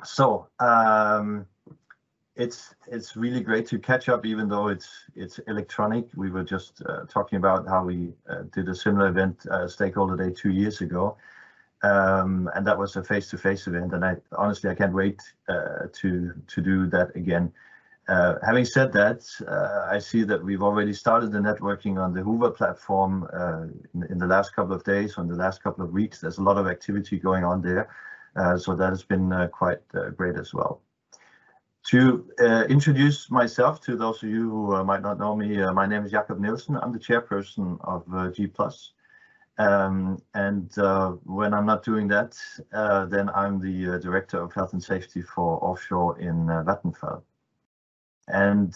So it's really great to catch up, even though it's electronic. We were just talking about how we did a similar event, Stakeholder Day, 2 years ago, and that was a face-to-face event. And I can't wait to do that again. Having said that, I see that we've already started the networking on the Hoover platform in the last couple of days, on the last couple of weeks. There's a lot of activity going on there, so that has been quite great as well. To introduce myself to those of you who might not know me, my name is Jakob Nielsen. I'm the chairperson of G+. When I'm not doing that, then I'm the Director of Health and Safety for Offshore in Vattenfall. And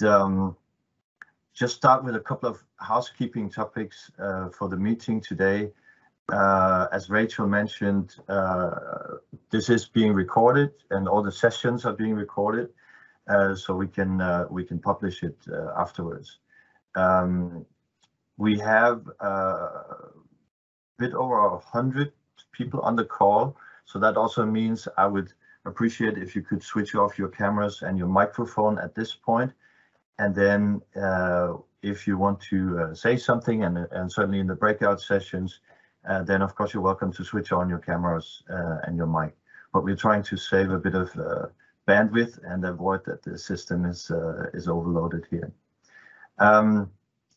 just start with a couple of housekeeping topics for the meeting today. As Rachel mentioned, this is being recorded and all the sessions are being recorded. So we can publish it afterwards. We have a bit over 100 people on the call, so that also means I would appreciate if you could switch off your cameras and your microphone at this point, and then if you want to say something, and certainly in the breakout sessions, then of course you're welcome to switch on your cameras and your mic. But we're trying to save a bit of bandwidth and avoid that the system is overloaded here.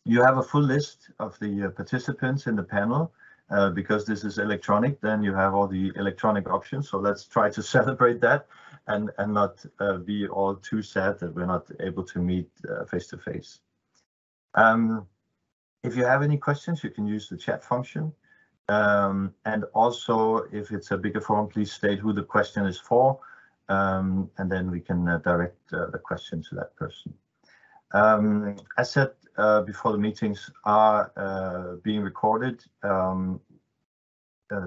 You have a full list of the participants in the panel. Because this is electronic, then you have all the electronic options. So let's try to celebrate that and not be all too sad that we're not able to meet face to face. If you have any questions, you can use the chat function. And also, if it's a bigger forum, please state who the question is for. And then we can direct the question to that person. As said before, the meetings are being recorded. The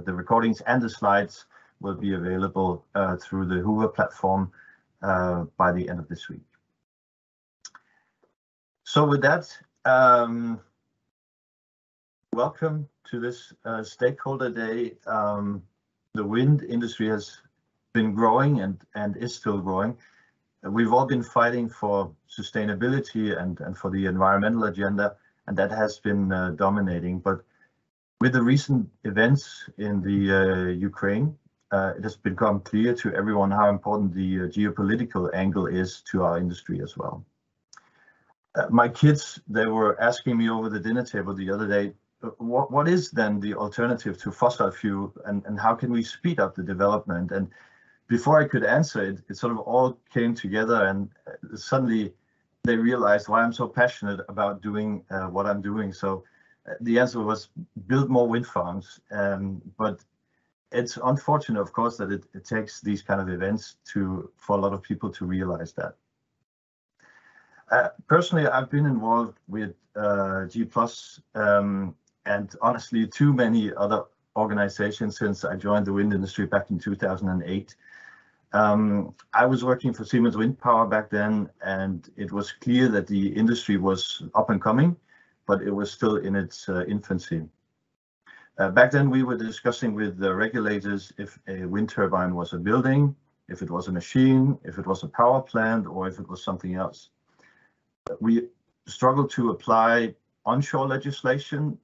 recordings and the slides will be available through the Hoover platform by the end of this week. So with that, welcome to this Stakeholder Day. The wind industry has been growing and is still growing. We've all been fighting for sustainability and for the environmental agenda, and that has been dominating. But with the recent events in the Ukraine, it has become clear to everyone how important the geopolitical angle is to our industry as well. My kids, they were asking me over the dinner table the other day, what is then the alternative to fossil fuel, and how can we speed up the development? And before I could answer it, it sort of all came together, and suddenly they realized why I'm so passionate about doing what I'm doing. So the answer was build more wind farms. But it's unfortunate, of course, that it takes these kind of events for a lot of people to realize that. Personally, I've been involved with G+, and honestly, too many other organizations since I joined the wind industry back in 2008. I was working for Siemens Wind Power back then, and it was clear that the industry was up and coming, but it was still in its infancy. Back then, we were discussing with the regulators if a wind turbine was a building, if it was a machine, if it was a power plant, or if it was something else. We struggled to apply onshore legislation.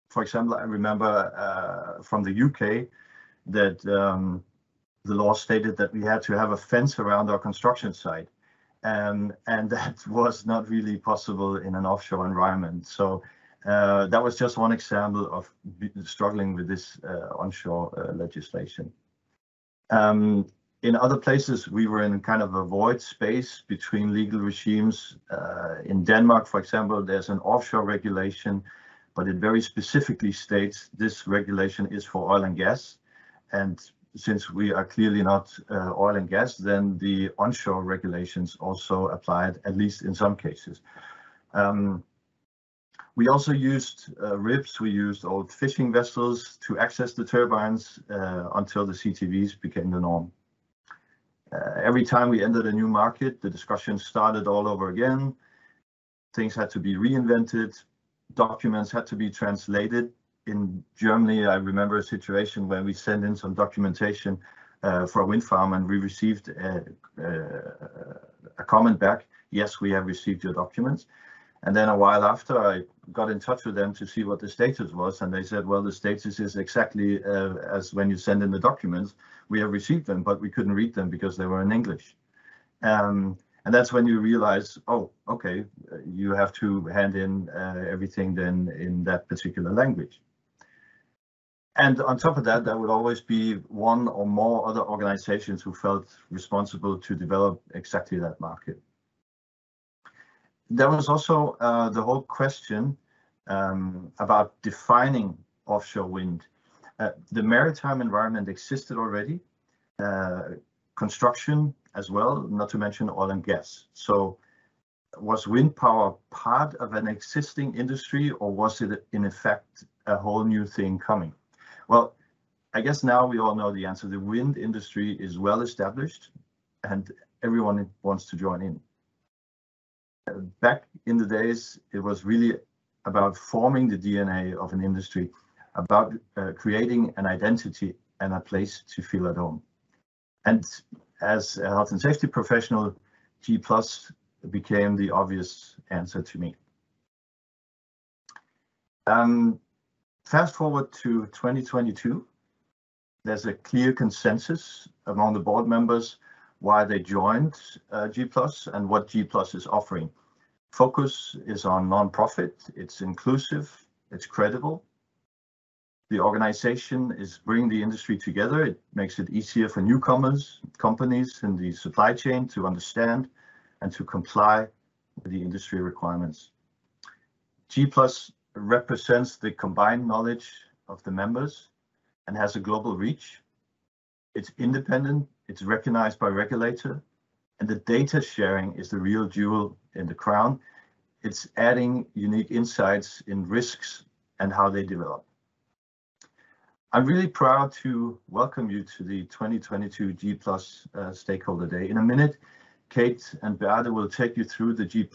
For example, I remember from the UK that the law stated that we had to have a fence around our construction site, and that was not really possible in an offshore environment. So that was just one example of struggling with this onshore legislation. In other places, we were in kind of a void space between legal regimes. In Denmark, for example, there's an offshore regulation, but it very specifically states this regulation is for oil and gas. And since we are clearly not oil and gas, then the onshore regulations also applied, at least in some cases. We also used ribs. We used old fishing vessels to access the turbines until the CTVs became the norm. Every time we entered a new market, the discussion started all over again. Things had to be reinvented. Documents had to be translated. In Germany, I remember a situation where we sent in some documentation for a wind farm, and we received a comment back, yes, we have received your documents. And then a while after, I got in touch with them to see what the status was, and they said, well, the status is exactly as when you send in the documents. We have received them, but we couldn't read them because they were in English. And that's when you realize, oh, okay, you have to hand in everything then in that particular language. And on top of that, there would always be one or more other organizations who felt responsible to develop exactly that market. There was also the whole question about defining offshore wind. The maritime environment existed already, construction as well, not to mention oil and gas. So was wind power part of an existing industry, or was it in effect a whole new thing coming? Well, I guess now we all know the answer. The wind industry is well established and everyone wants to join in. Back in the days, it was really about forming the DNA of an industry, about creating an identity and a place to feel at home. And as a health and safety professional, G+ became the obvious answer to me. Fast forward to 2022, there's a clear consensus among the board members why they joined G+ and what G+ is offering. Focus is on non-profit, it's inclusive, it's credible. The organization is bringing the industry together. It makes it easier for newcomers, companies in the supply chain to understand and to comply with the industry requirements. G+ represents the combined knowledge of the members and has a global reach. It's independent, it's recognized by regulator, and the data sharing is the real jewel in the crown. It's adding unique insights in risks and how they develop. I'm really proud to welcome you to the 2022 G+ Stakeholder Day. In a minute, Kate and Beate will take you through the G+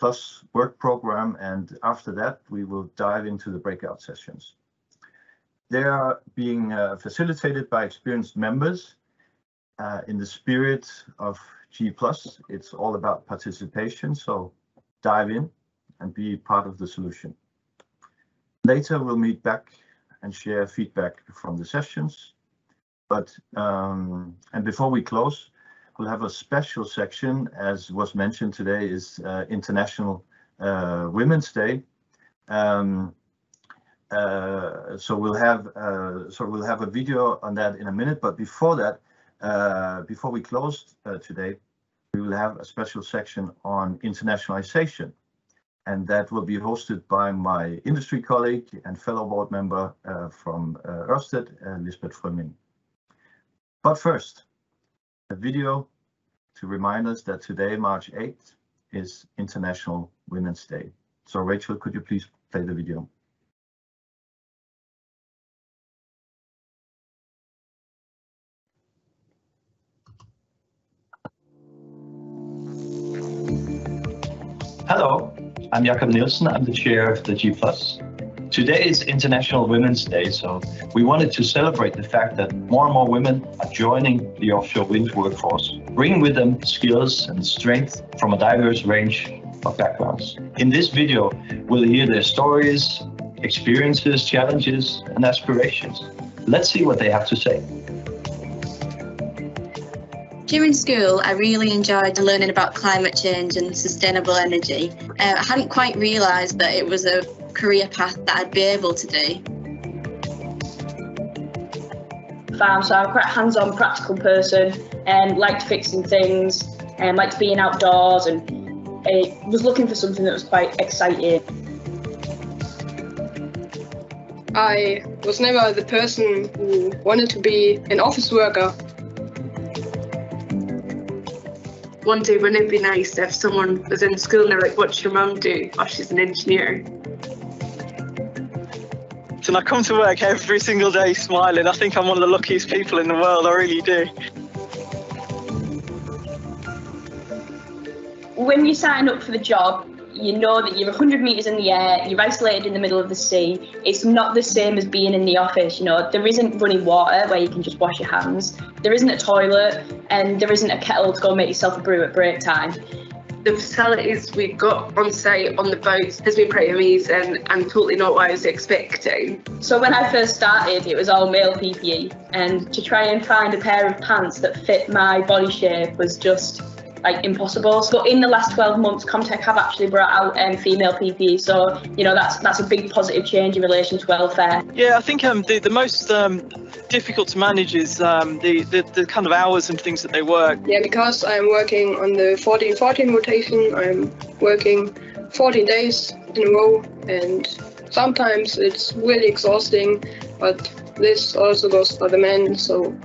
work program, and after that, we will dive into the breakout sessions. They are being facilitated by experienced members in the spirit of G+. It's all about participation, so dive in and be part of the solution. Later, we'll meet back and share feedback from the sessions. But and before we close, we'll have a special section, as was mentioned today, is International Women's Day. So we'll have a video on that in a minute. But before that, before we close today, we will have a special section on internationalization, and that will be hosted by my industry colleague and fellow board member from Ørsted, Lisbeth Frøming. But first, a video to remind us that today, March 8th, is International Women's Day. So Rachel, could you please play the video? Hello, I'm Jakob Nielsen. I'm the chair of the G+. Today is International Women's Day, so we wanted to celebrate the fact that more and more women are joining the offshore wind workforce, bringing with them skills and strength from a diverse range of backgrounds. In this video, we'll hear their stories, experiences, challenges, and aspirations. Let's see what they have to say. During school, I really enjoyed learning about climate change and sustainable energy. I hadn't quite realised that it was a career path that I'd be able to do. Farm, so I'm quite a hands-on, practical person, and liked fixing things, and liked being outdoors, and was looking for something that was quite exciting. I was never the person who wanted to be an office worker. One day, wouldn't it be nice if someone was in school and they're like, what's your mum do? Oh, she's an engineer. And I come to work every single day smiling. I think I'm one of the luckiest people in the world, I really do. When you sign up for the job, you know that you're 100 metres in the air, you're isolated in the middle of the sea. It's not the same as being in the office, you know. There isn't running water where you can just wash your hands. There isn't a toilet, and there isn't a kettle to go make yourself a brew at break time. The facilities we've got on site on the boats has been pretty amazing and totally not what I was expecting. So when I first started, it was all male PPE, and to try and find a pair of pants that fit my body shape was just like impossible. So in the last 12 months, Comtech have actually brought out female PPE. So, you know, that's a big positive change in relation to welfare. Yeah, I think the most difficult to manage is the kind of hours and things that they work. Yeah, because I'm working on the 14-14 rotation, I'm working 14 days in a row, and sometimes it's really exhausting, but this also goes for the men, so.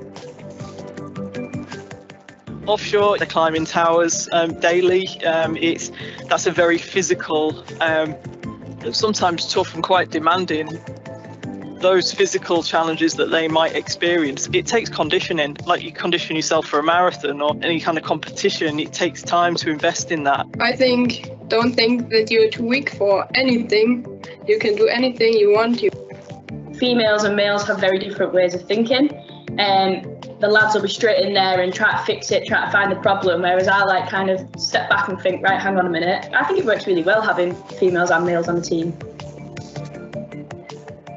Offshore, they're climbing towers daily. That's a very physical, sometimes tough and quite demanding. Those physical challenges that they might experience, it takes conditioning. Like you condition yourself for a marathon or any kind of competition, it takes time to invest in that. Don't think that you're too weak for anything. You can do anything you want to. Females and males have very different ways of thinking. The lads will be straight in there and try to fix it, try to find the problem, whereas I like kind of step back and think, right, hang on a minute. I think it works really well having females and males on the team.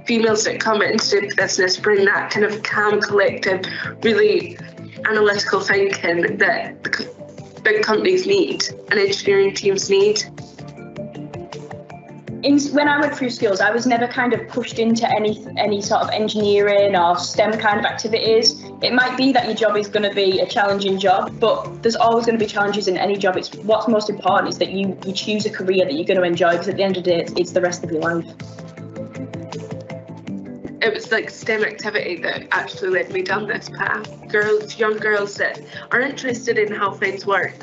Females that come into the business bring that kind of calm, collective, really analytical thinking that big companies need and engineering teams need. When I went through schools, I was never kind of pushed into any sort of engineering or STEM kind of activities. It might be that your job is going to be a challenging job, but there's always going to be challenges in any job. It's what's most important is that you choose a career that you're going to enjoy, because at the end of the day, it's the rest of your life. It was like STEM activity that actually led me down this path. Young girls that are interested in how things work.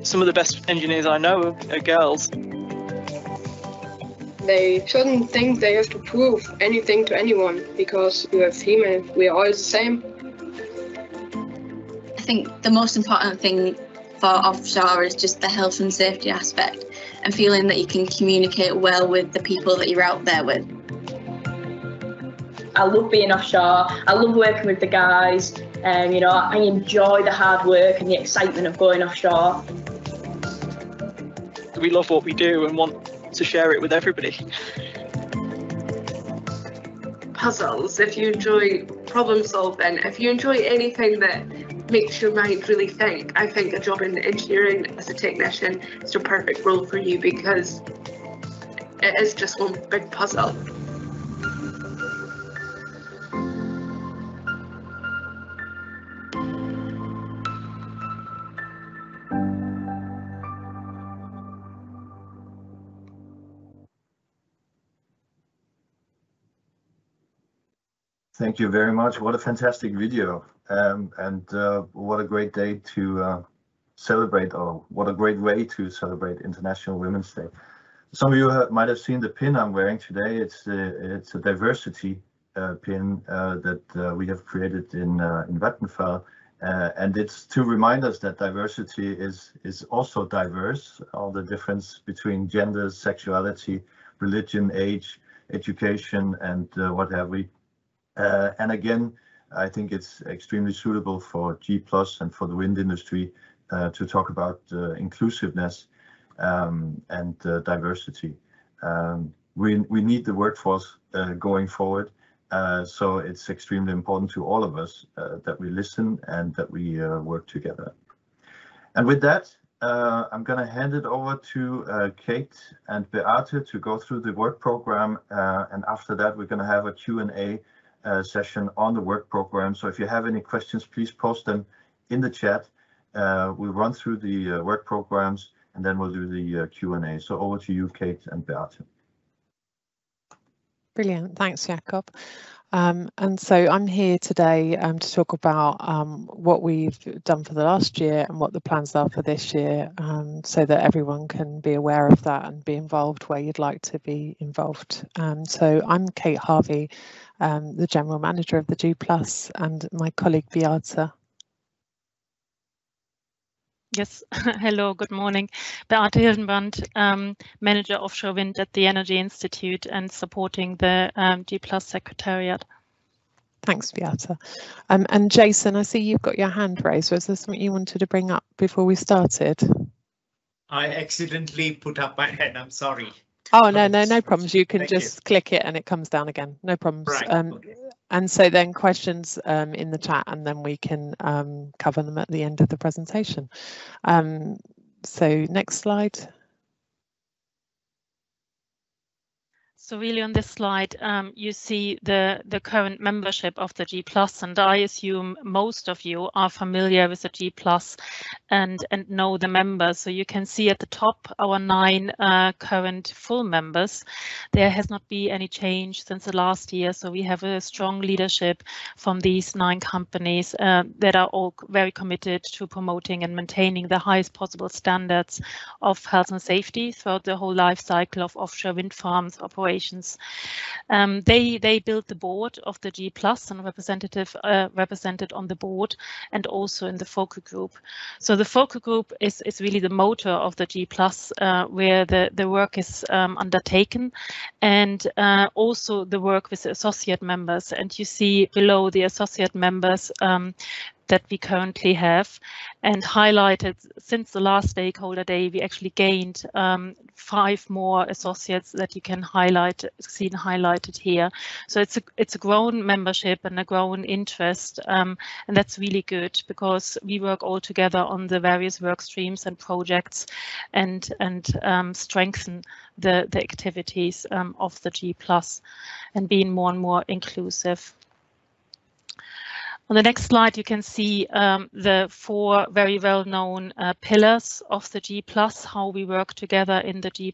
Some of the best engineers I know are girls. They shouldn't think they have to prove anything to anyone, because we are female, we are all the same. I think the most important thing for offshore is just the health and safety aspect, and feeling that you can communicate well with the people that you're out there with. I love being offshore. I love working with the guys. You know, I enjoy the hard work and the excitement of going offshore. We love what we do and want to share it with everybody. Puzzles, if you enjoy problem solving, if you enjoy anything that makes your mind really think, I think a job in engineering as a technician is the perfect role for you, because it is just one big puzzle. Thank you very much. What a fantastic video, and what a great day to celebrate, or what a great way to celebrate International Women's Day. Some of you might have seen the pin I'm wearing today. It's a diversity pin that we have created in Vattenfall, and it's to remind us that diversity is also diverse. All the difference between gender, sexuality, religion, age, education, and what have we. And again, I think it's extremely suitable for G+ and for the wind industry to talk about inclusiveness and diversity. We need the workforce going forward, so it's extremely important to all of us that we listen and that we work together. And with that, I'm going to hand it over to Kate and Beate to go through the work program, and after that we're going to have a Q&A session on the work program. So if you have any questions, please post them in the chat. We'll run through the work programs and then we'll do the Q&A. So over to you, Kate and Beate. Brilliant, thanks, Jakob. And so I'm here today to talk about what we've done for the last year and what the plans are for this year, so that everyone can be aware of that and be involved where you'd like to be involved. So I'm Kate Harvey, the General Manager of the G+, and my colleague Beate. Yes, hello, good morning. Beate Hildenbrand, Manager Offshore Wind at the Energy Institute and supporting the G+ Secretariat. Thanks, Beate. And Jason, I see you've got your hand raised. Was there something you wanted to bring up before we started? I accidentally put up my hand, I'm sorry. Oh, no problems. You can just click it and it comes down again. No problems. Right, okay. And so then questions in the chat, and then we can cover them at the end of the presentation. So next slide. So really on this slide, you see the current membership of the G+, and I assume most of you are familiar with the G+ and know the members. So you can see at the top our 9 current full members. There has not been any change since the last year. So we have a strong leadership from these 9 companies that are all very committed to promoting and maintaining the highest possible standards of health and safety throughout the whole life cycle of offshore wind farms operations. They built the board of the G+ and represented on the board and also in the focal group. So the focal group is really the motor of the G+, where the work is undertaken, and also the work with the associate members. And you see below the associate members that we currently have, and highlighted since the last stakeholder day, we actually gained 5 more associates that you can see highlighted here. So it's a grown membership and a grown interest, and that's really good because we work all together on the various work streams and projects, and strengthen the activities of the G+, and being more and more inclusive. On the next slide, you can see the 4 very well-known pillars of the G+, how we work together in the G+,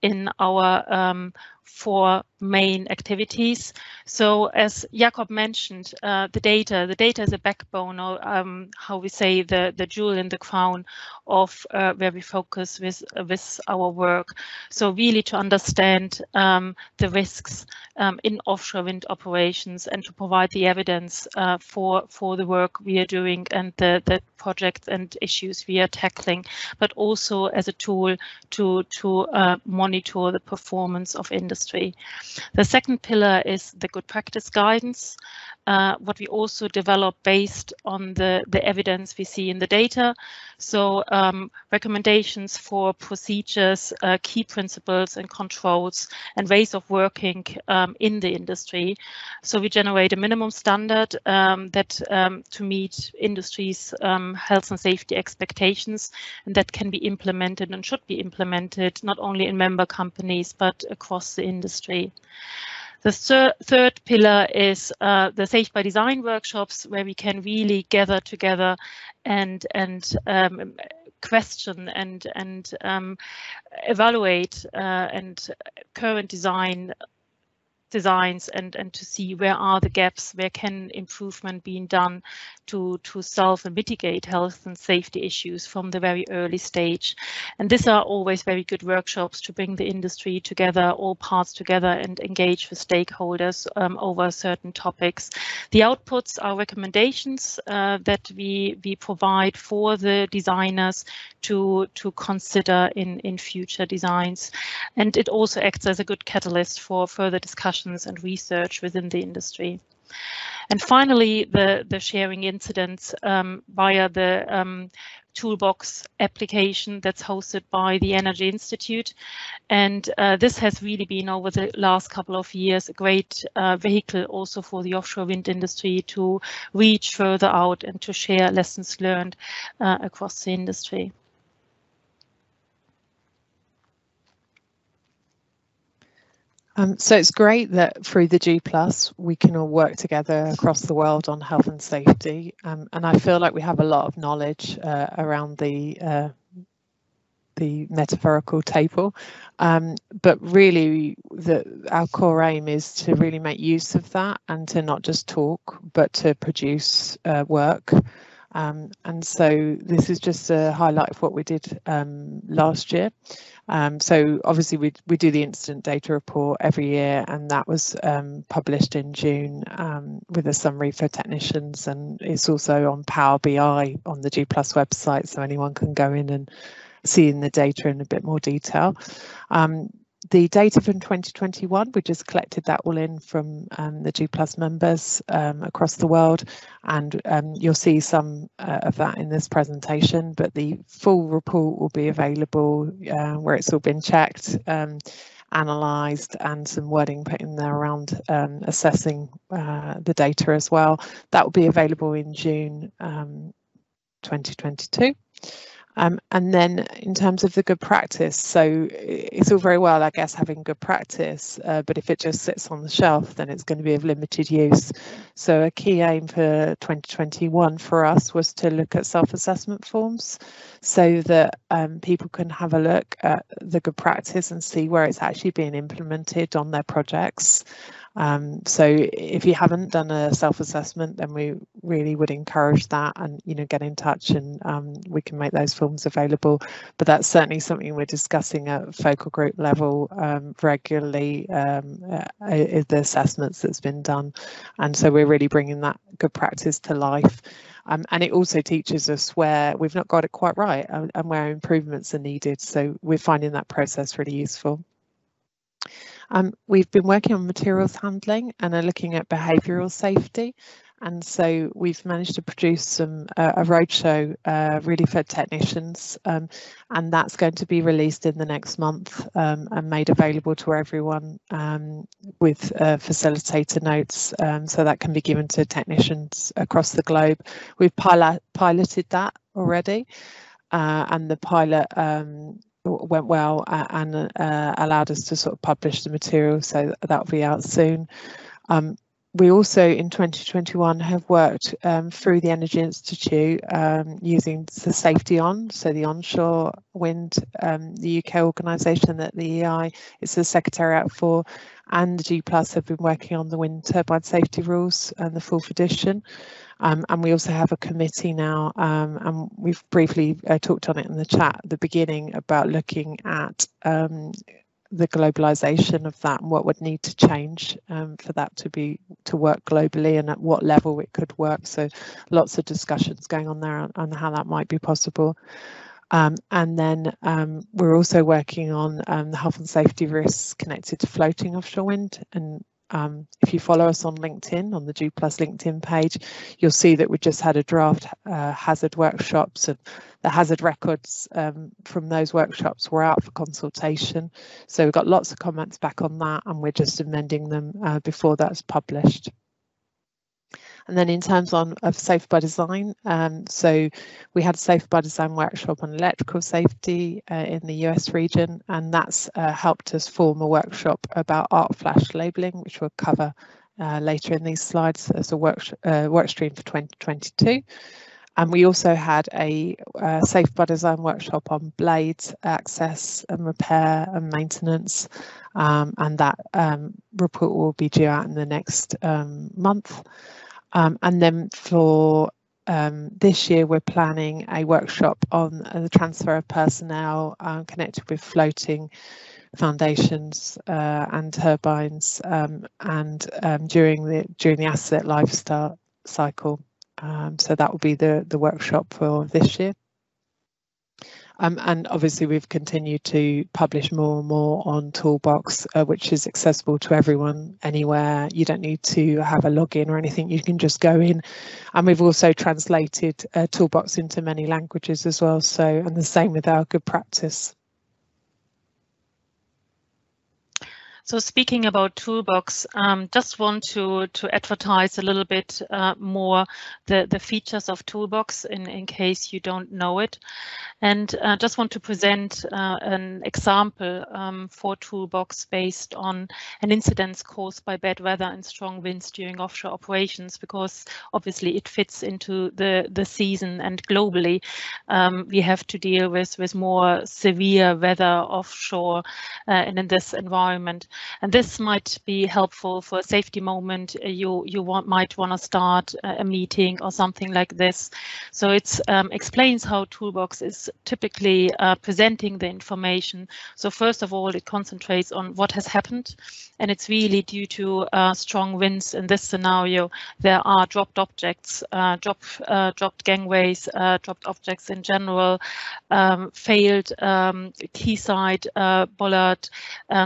in our 4 main activities. So as Jakob mentioned, the data is a backbone, or how we say the jewel in the crown of where we focus with our work. So really to understand the risks in offshore wind operations, and to provide the evidence for the work we are doing and the projects and issues we are tackling, but also as a tool to monitor the performance of industry. The second pillar is the good practice guidance, what we also develop based on the evidence we see in the data. So recommendations for procedures, key principles and controls, and ways of working in the industry. So we generate a minimum standard that to meet industry's health and safety expectations, and that can be implemented and should be implemented not only in member companies but across the industry. The third pillar is the Safe by Design workshops, where we can really gather together and question and evaluate and current designs and to see where are the gaps, where can improvement being done to solve and mitigate health and safety issues from the very early stage. And these are always very good workshops to bring the industry together, all parts together, and engage with stakeholders over certain topics. The outputs are recommendations that we provide for the designers to consider in future designs, and it also acts as a good catalyst for further discussions and research within the industry. And finally, the sharing incidents via the toolbox application that's hosted by the Energy Institute. And this has really been, over the last couple of years, a great vehicle also for the offshore wind industry to reach further out and to share lessons learned across the industry. So it's great that through the G+ we can all work together across the world on health and safety, and I feel like we have a lot of knowledge around the metaphorical table, but really our core aim is to really make use of that and to not just talk but to produce work And so this is just a highlight of what we did last year. So obviously we do the incident data report every year, and that was published in June with a summary for technicians, and it's also on Power BI on the G+ website, so anyone can go in and see in the data in a bit more detail. The data from 2021, we just collected that all in from the G+ members across the world, and you'll see some of that in this presentation, but the full report will be available where it's all been checked, analysed, and some wording put in there around assessing the data as well. That will be available in June 2022. And then in terms of the good practice, so it's all very well, I guess, having good practice, but if it just sits on the shelf, then it's going to be of limited use. So a key aim for 2021 for us was to look at self-assessment forms so that people can have a look at the good practice and see where it's actually being implemented on their projects. So if you haven't done a self-assessment, then we really would encourage that, and get in touch, and we can make those forms available. But that's certainly something we're discussing at focal group level regularly, the assessments that's been done, and so we're really bringing that good practice to life. And it also teaches us where we've not got it quite right and where improvements are needed. So we're finding that process really useful. We've been working on materials handling and are looking at behavioural safety, and so we've managed to produce some a roadshow really for technicians, and that's going to be released in the next month and made available to everyone with facilitator notes, so that can be given to technicians across the globe. We've piloted that already, and the pilot went well and allowed us to sort of publish the material, so that'll be out soon. We also in 2021 have worked through the Energy Institute using the Safety On, so the onshore wind, the UK organisation that the EI is the secretariat for, and the G+ have been working on the wind turbine safety rules and the 4th edition. And we also have a committee now, and we've briefly talked on it in the chat at the beginning about looking at the globalization of that and what would need to change for that to work globally, and at what level it could work. So lots of discussions going on there on how that might be possible. And then we're also working on the health and safety risks connected to floating offshore wind. And if you follow us on LinkedIn, on the G+ LinkedIn page, you'll see that we just had a draft hazard workshops, and the hazard records from those workshops were out for consultation. So we've got lots of comments back on that, and we're just amending them before that's published. And then in terms of Safe by Design, so we had a Safe by Design workshop on electrical safety in the US region, and that's helped us form a workshop about arc flash labelling, which we'll cover later in these slides as a work stream for 2022. And we also had a Safe by Design workshop on blades, access and repair and maintenance, and that report will be due out in the next month. And then for this year, we're planning a workshop on the transfer of personnel connected with floating foundations and turbines, and during the asset life cycle. So that will be the workshop for this year. And obviously we've continued to publish more and more on Toolbox, which is accessible to everyone anywhere. You don't need to have a login or anything, you can just go in. And we've also translated Toolbox into many languages as well, so, and the same with our good practice. So speaking about Toolbox, just want to advertise a little bit more the features of Toolbox in case you don't know it. And just want to present an example for Toolbox based on an incident caused by bad weather and strong winds during offshore operations, because obviously it fits into the season, and globally we have to deal with more severe weather offshore and in this environment. And this might be helpful for a safety moment. You might want to start a meeting or something like this. So it explains how Toolbox is typically presenting the information. So first of all, it concentrates on what has happened, and it's really due to strong winds in this scenario. There are dropped objects, dropped gangways, dropped objects in general, failed quayside bollard,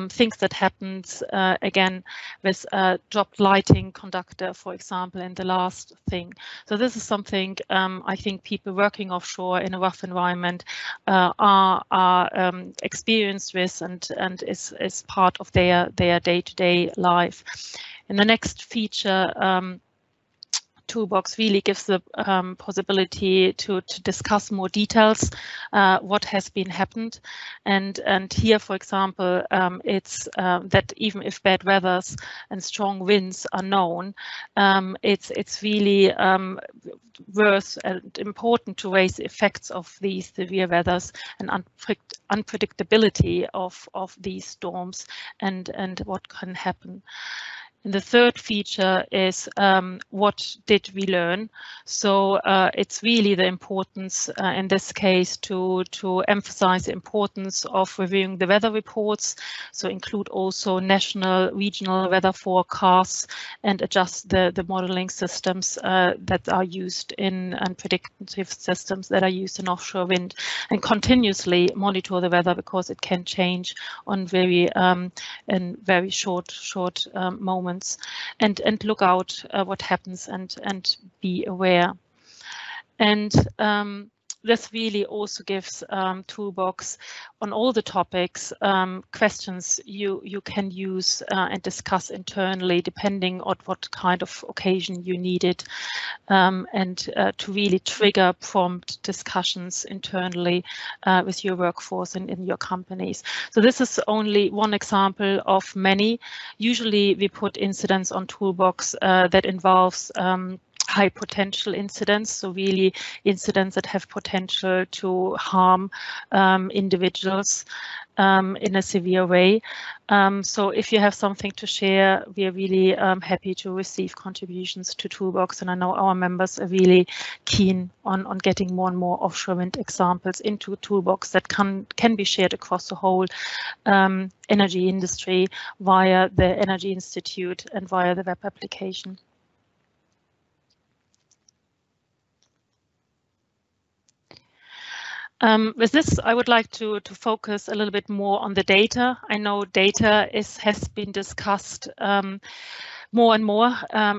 things that happens again with dropped lighting conductor, for example, in the last thing. So this is something I think people working offshore in a rough environment are experienced with, and is part of their day-to-day life. In the next feature, Toolbox really gives the possibility to discuss more details, what has been happened, and here, for example, it's that even if bad weathers and strong winds are known, it's really worth and important to raise the effects of these severe weathers and unpredictability of these storms and what can happen. And the third feature is what did we learn? So it's really the importance in this case to emphasize the importance of reviewing the weather reports. So include also national, regional weather forecasts and adjust the modeling systems that are used in and predictive systems that are used in offshore wind, and continuously monitor the weather because it can change on very short moments. And look out what happens and be aware. And this really also gives Toolbox on all the topics questions you can use and discuss internally depending on what kind of occasion you need it, and to really trigger prompt discussions internally with your workforce and in your companies. So this is only one example of many. Usually we put incidents on Toolbox that involves high potential incidents, so really incidents that have potential to harm individuals in a severe way. So if you have something to share, we are really happy to receive contributions to Toolbox, and I know our members are really keen on getting more and more offshore wind examples into Toolbox that can be shared across the whole energy industry via the Energy Institute and via the web application. With this, I would like to focus a little bit more on the data. I know data has been discussed more and more.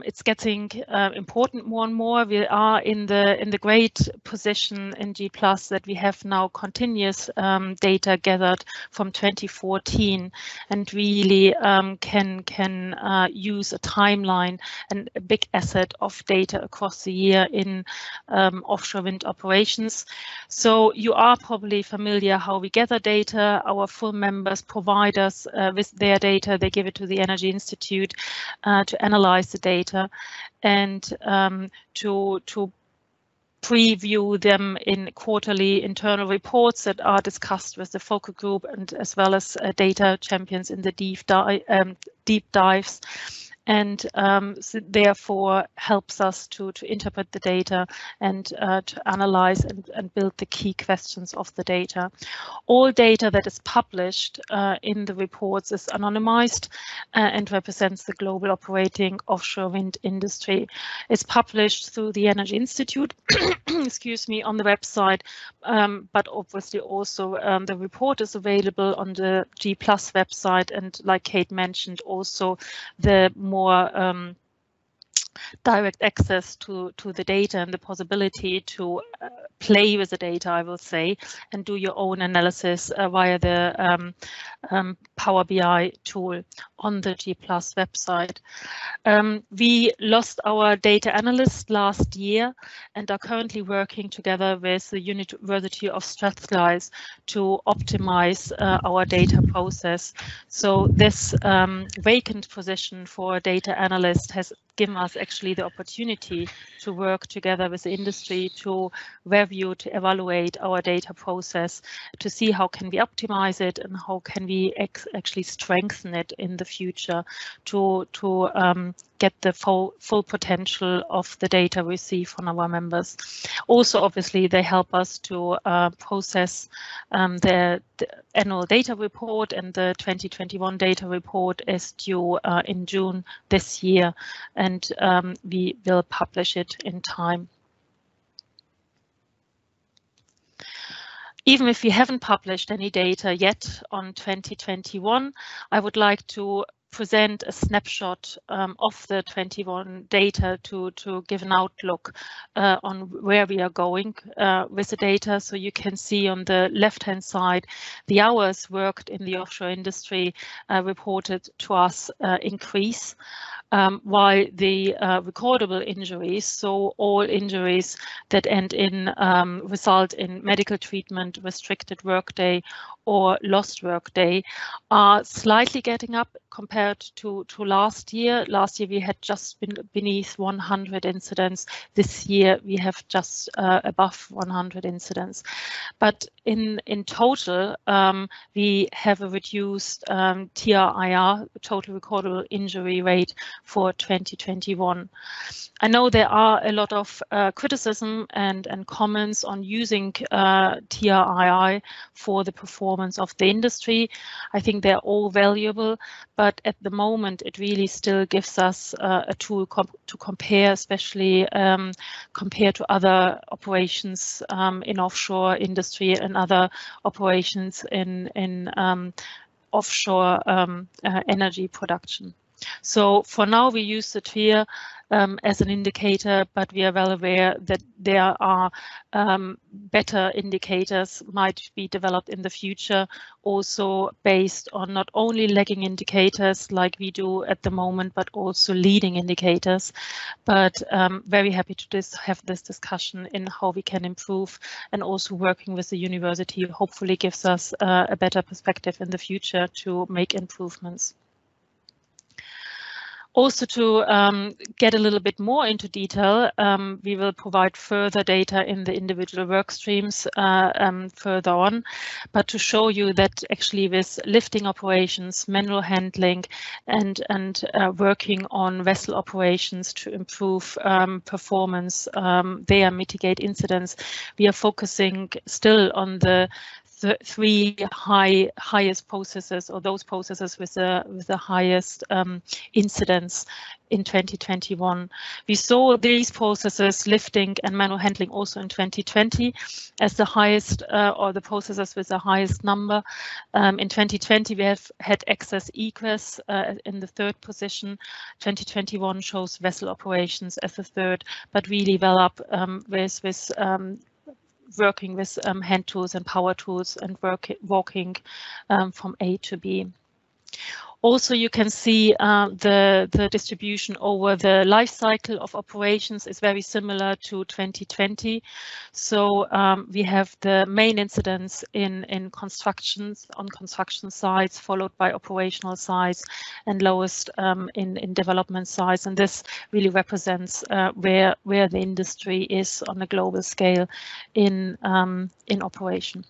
It's getting important more and more. We are in the great position in G+ that we have now continuous data gathered from 2014, and really can use a timeline and a big asset of data across the year in offshore wind operations. So you are probably familiar how we gather data. Our full members provide us with their data. They give it to the Energy Institute to analyze the data and to preview them in quarterly internal reports that are discussed with the focal group, and as well as data champions in the deep dives. And so therefore helps us to interpret the data and to analyze and build the key questions of the data. All data that is published in the reports is anonymized and represents the global operating offshore wind industry. It's published through the Energy Institute, excuse me, on the website, but obviously also the report is available on the G+ website, and like Kate mentioned, also the more direct access to the data and the possibility to play with the data, I will say, and do your own analysis via the Power BI tool on the G+ website. We lost our data analyst last year and are currently working together with the University of Strathclyde to optimize our data process. So this vacant position for a data analyst has given us actually the opportunity to work together with the industry to review, to evaluate our data process, to see how can we optimize it and how can we actually strengthen it in the future to get the full potential of the data we see from our members. Also, obviously, they help us to process the annual data report, and the 2021 data report is due in June this year, and we will publish it in time. Even if we haven't published any data yet on 2021, I would like to present a snapshot of the 21 data to give an outlook on where we are going with the data. So you can see on the left-hand side, the hours worked in the offshore industry reported to us increase, while the recordable injuries, so all injuries that end in result in medical treatment, restricted workday or lost workday, are slightly getting up compared to last year. Last year we had just been beneath 100 incidents. This year we have just above 100 incidents. But in total, we have a reduced TRIR, total recordable injury rate, for 2021. I know there are a lot of criticism and comments on using TRIR for the performance of the industry. I think they're all valuable, but at the moment it really still gives us a tool to compare, especially compared to other operations in offshore industry and other operations in offshore energy production. So for now we use the TRIR as an indicator, but we are well aware that there are better indicators might be developed in the future, also based on not only lagging indicators like we do at the moment, but also leading indicators. But very happy to have this discussion in how we can improve, and also working with the university hopefully gives us a better perspective in the future to make improvements. Also, to get a little bit more into detail, we will provide further data in the individual work streams further on, but to show you that actually with lifting operations, manual handling, and working on vessel operations to improve performance, there mitigate incidents, we are focusing still on the three highest processes, or those processes with the highest incidence in 2021. We saw these processes, lifting and manual handling, also in 2020 as the highest, or the processes with the highest number. In 2020 we have had excess egress in the third position. 2021 shows vessel operations as the third, but really well up with working with hand tools and power tools and walking from A to B. Also, you can see the distribution over the life cycle of operations is very similar to 2020. So we have the main incidents in constructions, on construction sites, followed by operational sites, and lowest in development sites. And this really represents where the industry is on a global scale in operation.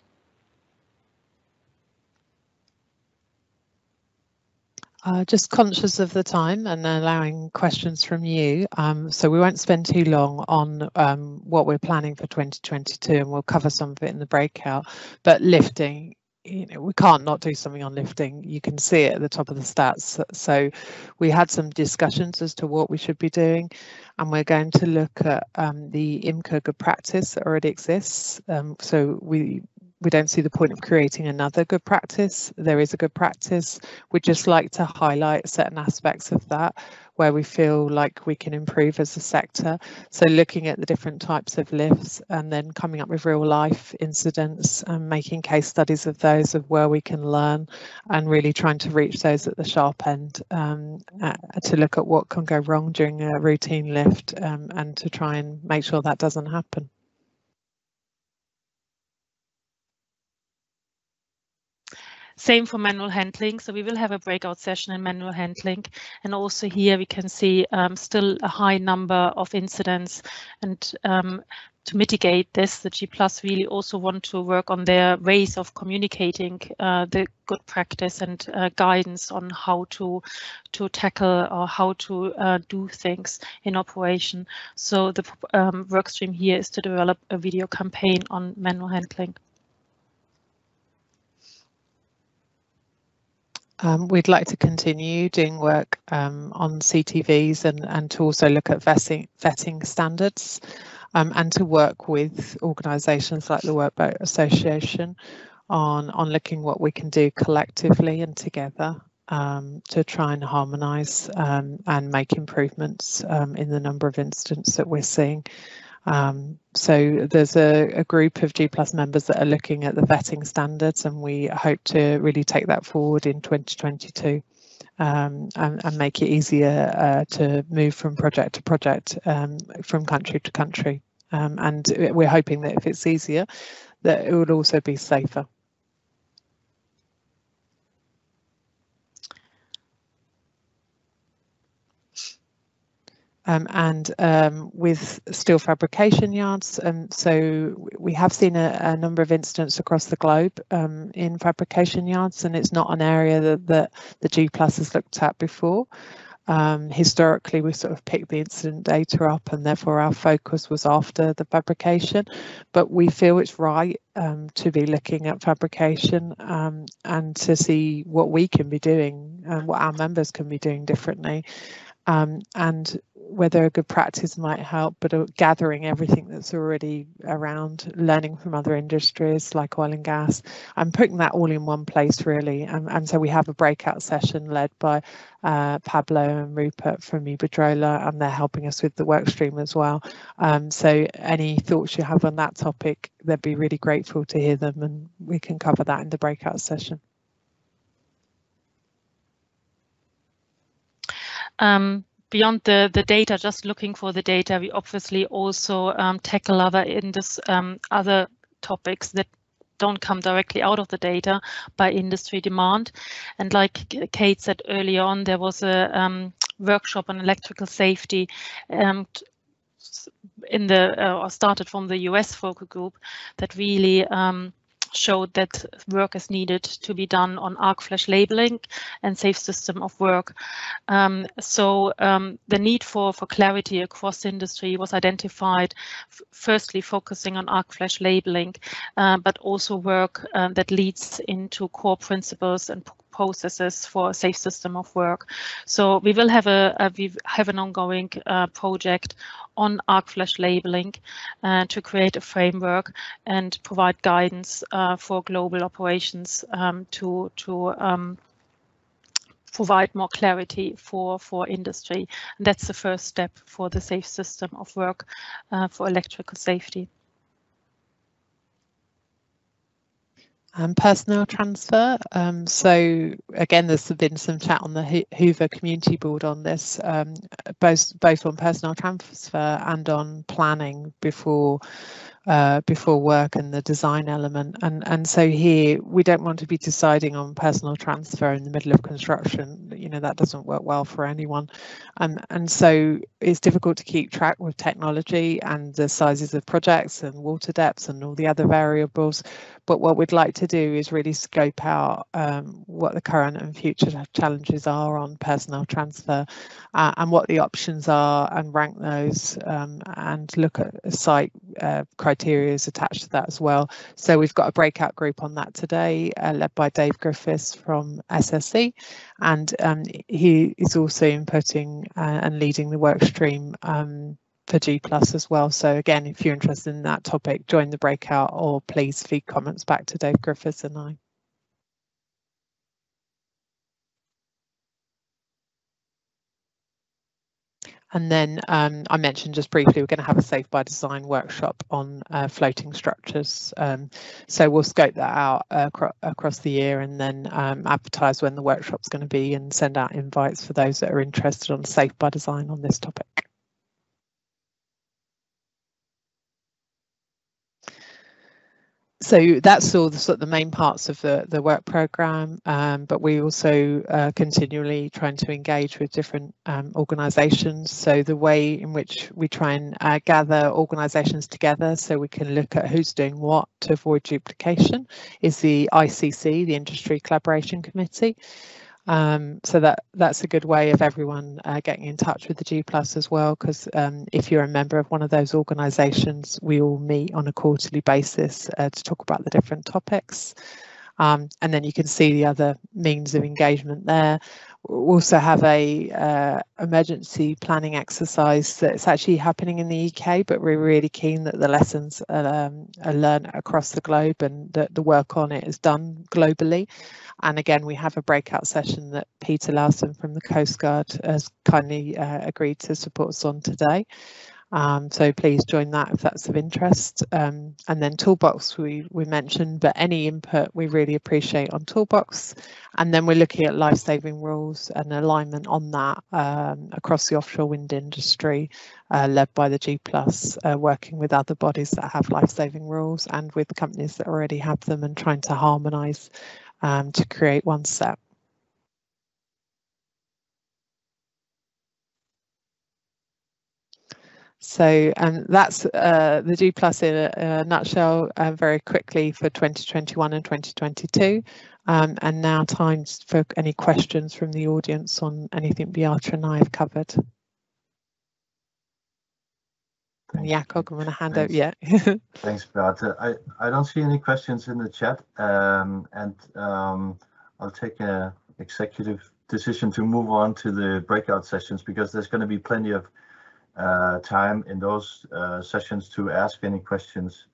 Just conscious of the time and allowing questions from you, so we won't spend too long on what we're planning for 2022, and we'll cover some of it in the breakout. But lifting, you know, we can't not do something on lifting. You can see it at the top of the stats. So we had some discussions as to what we should be doing, and we're going to look at the IMCA good practice that already exists. So we don't see the point of creating another good practice. There is a good practice. We'd just like to highlight certain aspects of that where we feel like we can improve as a sector. So looking at the different types of lifts, and then coming up with real life incidents and making case studies of those, of where we can learn, and really trying to reach those at the sharp end to look at what can go wrong during a routine lift, and to try and make sure that doesn't happen. Same for manual handling. So we will have a breakout session in manual handling. And also here we can see still a high number of incidents. And to mitigate this, the G+ really also want to work on their ways of communicating the good practice and guidance on how to tackle or how to do things in operation. So the work stream here is to develop a video campaign on manual handling. We'd like to continue doing work on CTVs and to also look at vetting standards and to work with organisations like the Workboat Association on looking what we can do collectively and together to try and harmonise and make improvements in the number of incidents that we're seeing. So there's a group of G+ members that are looking at the vetting standards, and we hope to really take that forward in 2022 and make it easier to move from project to project, from country to country. And we're hoping that if it's easier, that it would also be safer. With steel fabrication yards, so we have seen a number of incidents across the globe in fabrication yards, and it's not an area that the G+ has looked at before. Historically, we sort of picked the incident data up, and therefore our focus was after the fabrication, but we feel it's right to be looking at fabrication and to see what we can be doing and what our members can be doing differently. And whether a good practice might help, but gathering everything that's already around, learning from other industries like oil and gas, and putting that all in one place really. And so we have a breakout session led by Pablo and Rupert from Iberdrola, and they're helping us with the work stream as well. So any thoughts you have on that topic, they'd be really grateful to hear them, and we can cover that in the breakout session. Beyond the data, just looking for the data, we obviously also tackle other topics that don't come directly out of the data by industry demand. And like Kate said earlier on, there was a workshop on electrical safety started from the US focal group that really showed that work is needed to be done on arc flash labeling and safe system of work. So the need for clarity across industry was identified, firstly focusing on arc flash labeling, but also work that leads into core principles and processes for a safe system of work. So we will have an ongoing project on arc flash labeling to create a framework and provide guidance for global operations to provide more clarity for industry. And that's the first step for the safe system of work for electrical safety. Personnel transfer. So again, there's been some chat on the Hoover Community Board on this, both on personnel transfer and on planning before work and the design element. And so here we don't want to be deciding on personal transfer in the middle of construction. You know, that doesn't work well for anyone. And so it's difficult to keep track with technology and the sizes of projects and water depths and all the other variables. But what we'd like to do is really scope out what the current and future challenges are on personnel transfer and what the options are, and rank those and look at site criteria attached to that as well. So we've got a breakout group on that today, led by Dave Griffiths from SSE, and he is also inputting and leading the work stream for G+ as well. So again, if you're interested in that topic, join the breakout, or please feed comments back to Dave Griffiths and I. And then I mentioned just briefly, we're going to have a Safe by Design workshop on floating structures. So we'll scope that out across the year, and then advertise when the workshop's going to be, and send out invites for those that are interested on Safe by Design on this topic. So that's all the sort of the main parts of the work programme, but we also continually trying to engage with different organisations. So the way in which we try and gather organisations together so we can look at who's doing what to avoid duplication is the ICC, the Industry Collaboration Committee. So that's a good way of everyone getting in touch with the G+ as well, because if you're a member of one of those organisations, we all meet on a quarterly basis to talk about the different topics. And then you can see the other means of engagement there. We also have a emergency planning exercise that's actually happening in the UK, but we're really keen that the lessons are learned across the globe and that the work on it is done globally. And again, we have a breakout session that Peter Larson from the Coast Guard has kindly agreed to support us on today. So please join that if that's of interest. And then Toolbox we mentioned, but any input we really appreciate on Toolbox. And then we're looking at life-saving rules and alignment on that across the offshore wind industry, led by the G+, working with other bodies that have life-saving rules and with companies that already have them and trying to harmonise to create one set. So that's the G+ in a nutshell very quickly for 2021 and 2022. And now time for any questions from the audience on anything Beata and I have covered. Jakob, I'm going to hand over. Yeah. Thanks, Beata. I don't see any questions in the chat, and I'll take an executive decision to move on to the breakout sessions because there's going to be plenty of time in those sessions to ask any questions.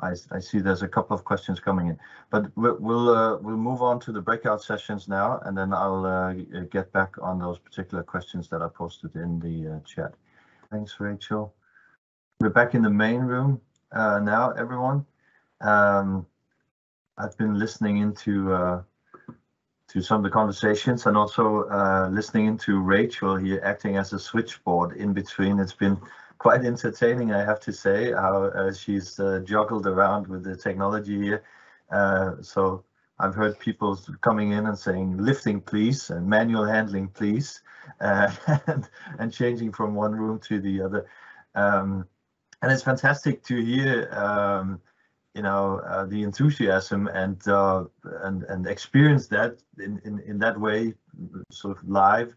I see there's a couple of questions coming in, but we'll move on to the breakout sessions now, and then I'll get back on those particular questions that are posted in the chat. Thanks, Rachel. We're back in the main room now, everyone. I've been listening into to some of the conversations and also listening into Rachel here acting as a switchboard in between. It's been quite entertaining, I have to say, how she's juggled around with the technology here. So I've heard people coming in and saying lifting please and manual handling please, and changing from one room to the other. And it's fantastic to hear you know, the enthusiasm and experience that in that way, sort of live,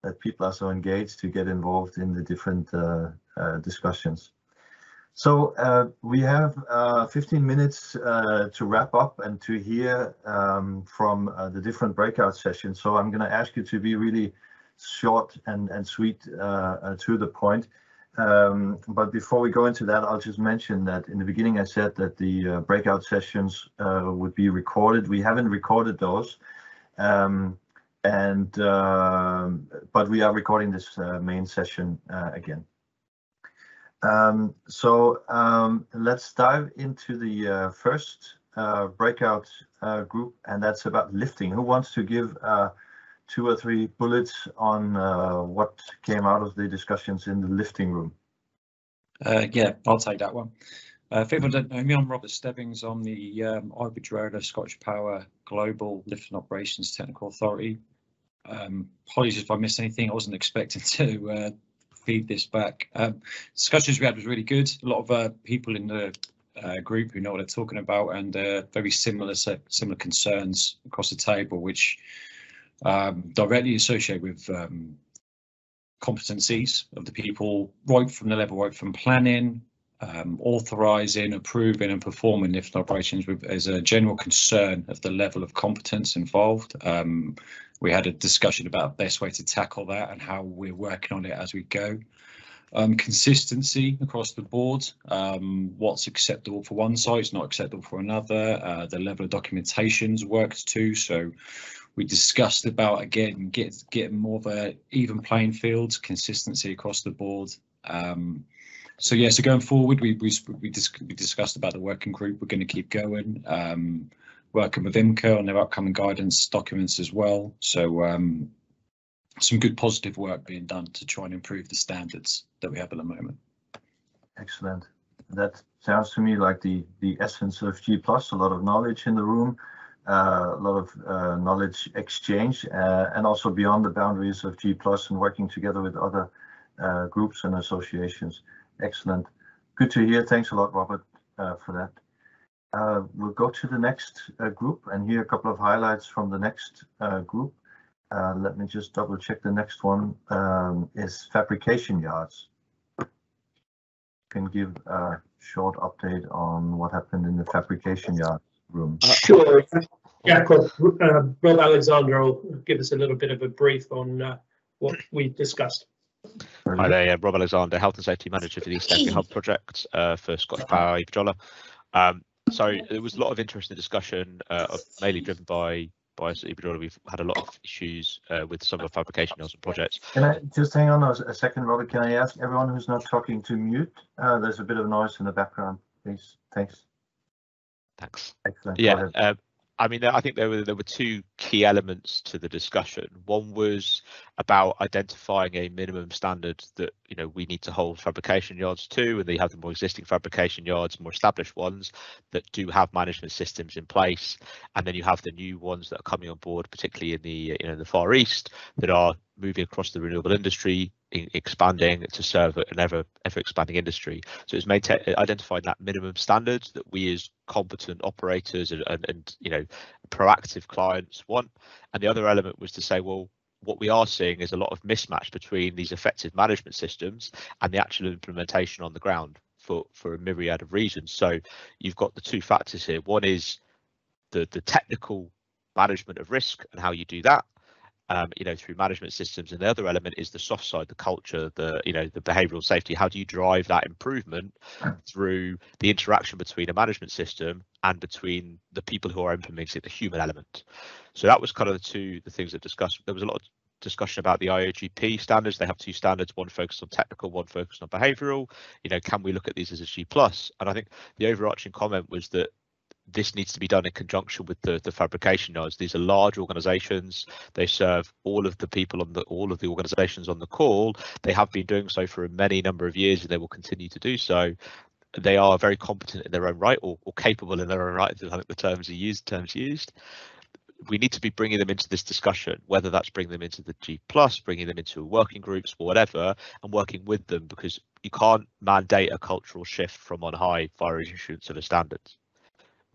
that people are so engaged to get involved in the different discussions. So we have 15 minutes to wrap up and to hear from the different breakout sessions. So I'm going to ask you to be really short and sweet to the point. But before we go into that, I'll just mention that in the beginning I said that the breakout sessions would be recorded. We haven't recorded those, but we are recording this main session again. So let's dive into the first breakout group, and that's about lifting. Who wants to give 2 or 3 bullets on what came out of the discussions in the lifting room? Yeah, I'll take that one. If people don't know me, I'm Robert Stebbings. I'm the Iberdrola Scottish Power Global Lifting Operations Technical Authority. Apologies if I missed anything. I wasn't expecting to feed this back. Discussions we had was really good. A lot of people in the group who know what they're talking about, and very similar concerns across the table, which directly associate with competencies of the people right from planning, authorising, approving and performing lifting operations as a general concern of the level of competence involved. We had a discussion about the best way to tackle that and how we're working on it as we go. Consistency across the board, what's acceptable for one site is not acceptable for another. The level of documentation's worked too, so we discussed about, again, getting more of a even playing field, consistency across the board. So yeah, so going forward, we discussed about the working group. We're going to keep going, working with IMCO on their upcoming guidance documents as well. So some good positive work being done to try and improve the standards that we have at the moment. Excellent. That sounds to me like the essence of G+, a lot of knowledge in the room, a lot of knowledge exchange, and also beyond the boundaries of G+, and working together with other groups and associations. Excellent. Good to hear. Thanks a lot, Robert, for that. We'll go to the next group and hear a couple of highlights from the next group. Let me just double check. The next one is Fabrication Yards. Can give a short update on what happened in the Fabrication Yard room. Sure. Yeah, of course. Rob Alexander will give us a little bit of a brief on what we discussed. Hi there, Rob Alexander, Health and Safety Manager for the East Anglia Hub project for Scottish Power Iberdrola. So there was a lot of interesting discussion, mainly driven by Iberdrola. We've had a lot of issues with some of the fabrication yards and projects. Can I just hang on a second, Robert? Can I ask everyone who's not talking to mute? There's a bit of noise in the background, please. Thanks. Excellent. Yeah. I mean, I think there were two key elements to the discussion. One was about identifying a minimum standard that we need to hold fabrication yards to, and they have the more existing fabrication yards, more established ones that do have management systems in place, and then you have the new ones that are coming on board, particularly in the the Far East, that are moving across the renewable industry, expanding to serve an ever expanding industry. So it's made to identify that minimum standards that we as competent operators and proactive clients want. And the other element was to say, well, what we are seeing is a lot of mismatch between these effective management systems and the actual implementation on the ground for a myriad of reasons. So you've got the two factors here. One is the technical management of risk and how you do that, through management systems, and the other element is the soft side, the culture, the behavioural safety. How do you drive that improvement through the interaction between a management system and between the people who are implementing the human element? So that was kind of the things that discussed. There was a lot of discussion about the IOGP standards. They have two standards, one focused on technical, one focused on behavioural. Can we look at these as a G+? And I think the overarching comment was that this needs to be done in conjunction with the fabrication yards. These are large organizations. They serve all of the people on all of the organizations on the call. They have been doing so for a number of years, and they will continue to do so. They are very competent in their own right, or capable in their own right. I think the terms used. We need to be bringing them into this discussion, whether that's bringing them into the G+, bringing them into working groups or whatever, and working with them, because you can't mandate a cultural shift from on high via issuance of the standards.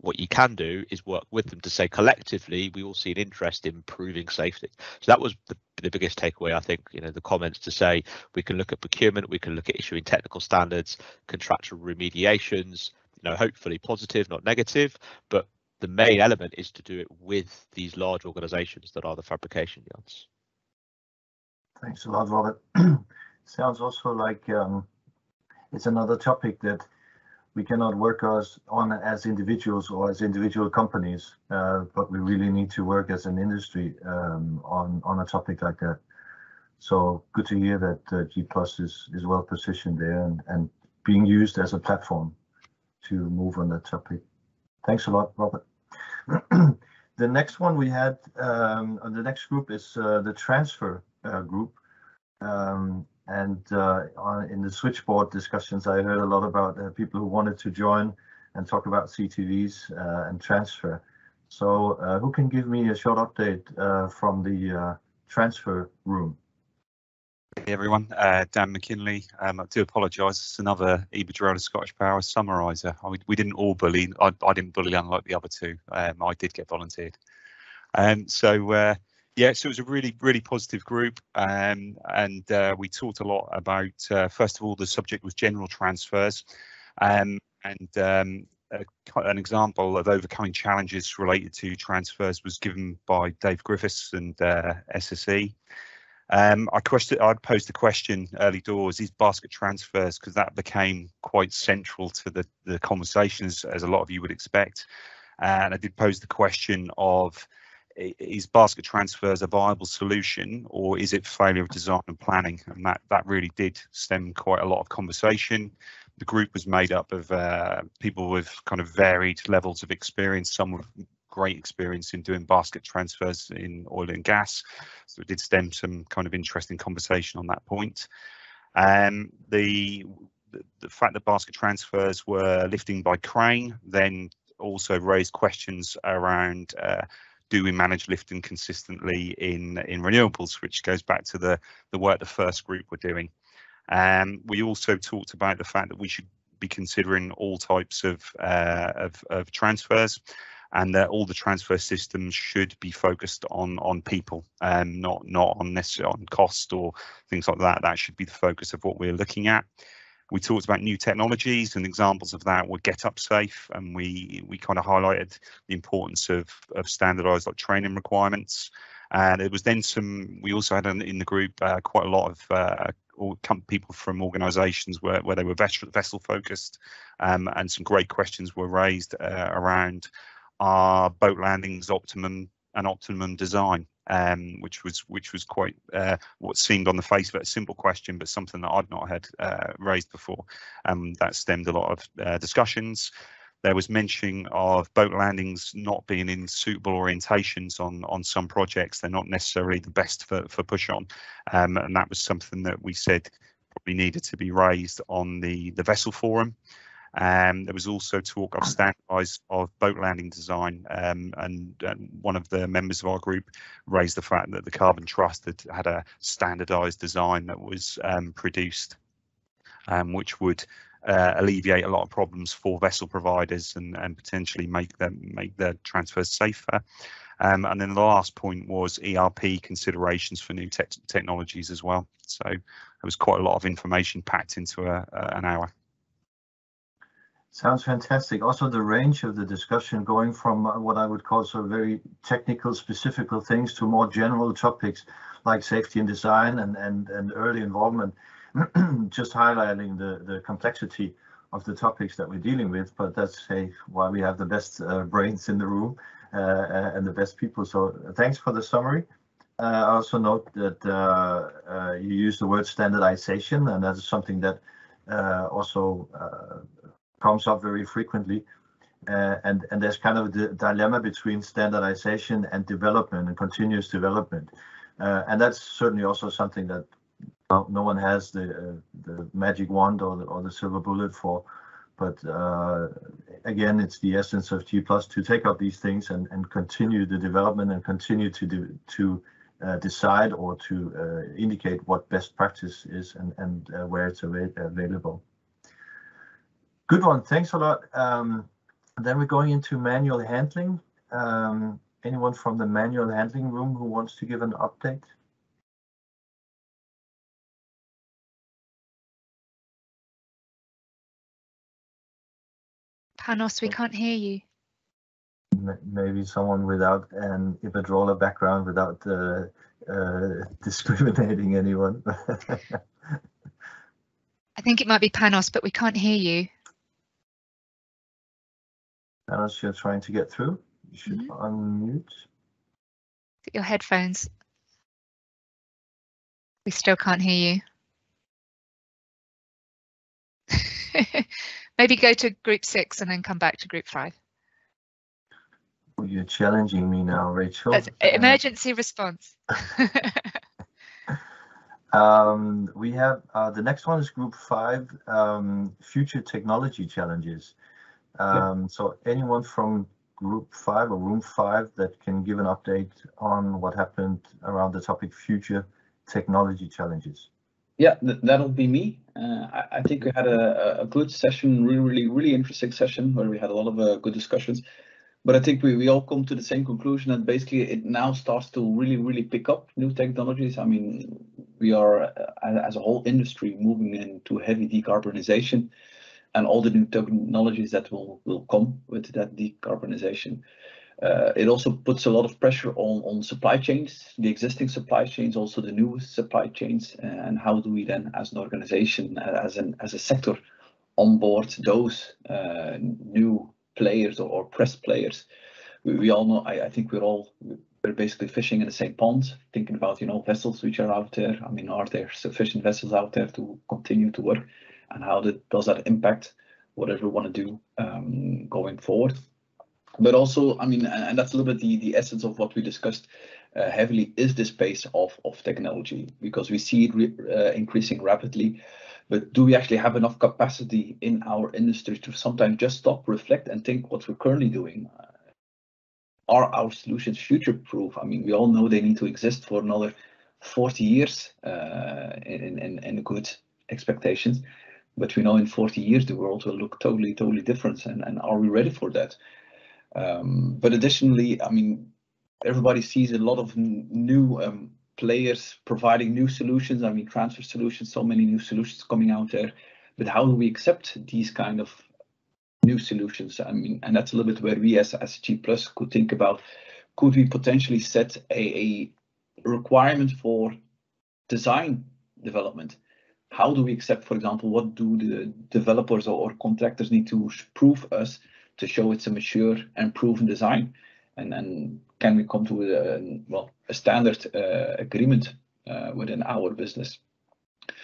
What you can do is work with them to say collectively we all see an interest in improving safety. So that was the biggest takeaway, I think, the comments to say we can look at procurement, we can look at issuing technical standards, contractual remediations, hopefully positive, not negative, but the main element is to do it with these large organizations that are the fabrication yards. Thanks a lot, Robert. Sounds also like it's another topic that we cannot work on as individuals or as individual companies, but we really need to work as an industry on a topic like that. So good to hear that G+ is well positioned there and being used as a platform to move on that topic. Thanks a lot, Robert. The next one we had on the next group is the transfer group. And in the switchboard discussions, I heard a lot about people who wanted to join and talk about CTVs and transfer. So who can give me a short update from the transfer room? Hey everyone, Dan McKinley. I do apologise. It's another Iberdrola Scottish Power summariser. We didn't all bully. I didn't bully, unlike the other two. I did get volunteered. Yeah, so it was a really positive group, and we talked a lot about, first of all, the subject was general transfers, and an example of overcoming challenges related to transfers was given by Dave Griffiths and SSE. I posed the question early doors, is basket transfers, because that became quite central to the conversations, as a lot of you would expect. And I did pose the question of, is basket transfers a viable solution, or is it failure of design and planning? And that really did stem quite a lot of conversation. The group was made up of people with kind of varied levels of experience, some with great experience in doing basket transfers in oil and gas. So it did stem some kind of interesting conversation on that point. the fact that basket transfers were lifting by crane then also raised questions around do we manage lifting consistently in renewables, which goes back to the work the first group were doing. We also talked about the fact that we should be considering all types of transfers, and that all the transfer systems should be focused on people, not on necessarily on cost or things like that. That should be the focus of what we're looking at. We talked about new technologies, and examples of that were Get Up Safe, and we kind of highlighted the importance of standardised like training requirements. And it was then we also had in the group quite a lot of people from organisations where they were vessel focused, and some great questions were raised around our boat landings optimum design, which was quite what seemed on the face of it a simple question, but something that I'd not had raised before. That stemmed a lot of discussions. There was mention of boat landings not being in suitable orientations on some projects. They're not necessarily the best for push on, and that was something that we said probably needed to be raised on the vessel forum. There was also talk of standardised boat landing design, and one of the members of our group raised the fact that the Carbon Trust had a standardised design that was produced, which would alleviate a lot of problems for vessel providers and potentially make their transfers safer. And then the last point was ERP considerations for new technologies as well. So there was quite a lot of information packed into an hour. Sounds fantastic. Also, the range of the discussion going from what I would call sort of very technical, specific things to more general topics like safety and design and early involvement, just highlighting the complexity of the topics that we're dealing with. But that's why we have the best brains in the room and the best people. So thanks for the summary. I also note that you use the word standardization, and that is something that also comes up very frequently, and there's kind of the dilemma between standardization and development and continuous development, and that's certainly also something that no one has the magic wand or the silver bullet for. But again, it's the essence of G+ to take up these things and continue the development and continue to decide or to indicate what best practice is and where it's available. Good one, thanks a lot. Then we're going into manual handling. Anyone from the manual handling room who wants to give an update? Panos, we can't hear you. Maybe someone without an Iberdrola background, without discriminating anyone. I think it might be Panos, but we can't hear you. Panos, you're trying to get through. You should unmute. Your headphones. We still can't hear you. Maybe go to group 6 and then come back to group 5. Oh, you're challenging me now, Rachel. That's emergency response. We have the next one is group 5, future technology challenges. So anyone from group 5 or room 5 that can give an update on what happened around the topic future technology challenges. Yeah, that'll be me. I think we had a good session, really interesting session where we had a lot of good discussions. But I think we all come to the same conclusion that basically it now starts to really pick up new technologies. I mean, we are as a whole industry moving into heavy decarbonization, and all the new technologies that will come with that decarbonization. It also puts a lot of pressure on supply chains, the existing supply chains, also the new supply chains, and how do we then, as an organization, as a sector, onboard those new players or press players. We all know. I think we're basically fishing in the same pond, thinking about vessels which are out there. I mean, are there sufficient vessels out there to continue to work, and how does that impact whatever we want to do going forward? But also, I mean, and that's a little bit the essence of what we discussed heavily, is the space of technology, because we see it increasing rapidly. but do we actually have enough capacity in our industry to sometimes just stop, reflect, and think what we're currently doing? Are our solutions future-proof? I mean, we all know they need to exist for another 40 years in good expectations, but we know in 40 years the world will look totally different, and are we ready for that? But additionally, I mean, everybody sees a lot of new players providing new solutions. I mean, transfer solutions, so many new solutions coming out there, but how do we accept these kind of new solutions? I mean, and that's a little bit where we as G+ could think about, could we potentially set a requirement for design development? How do we accept, for example, what do the developers or contractors need to prove us to show it's a mature and proven design? And can we come to a standard agreement within our business?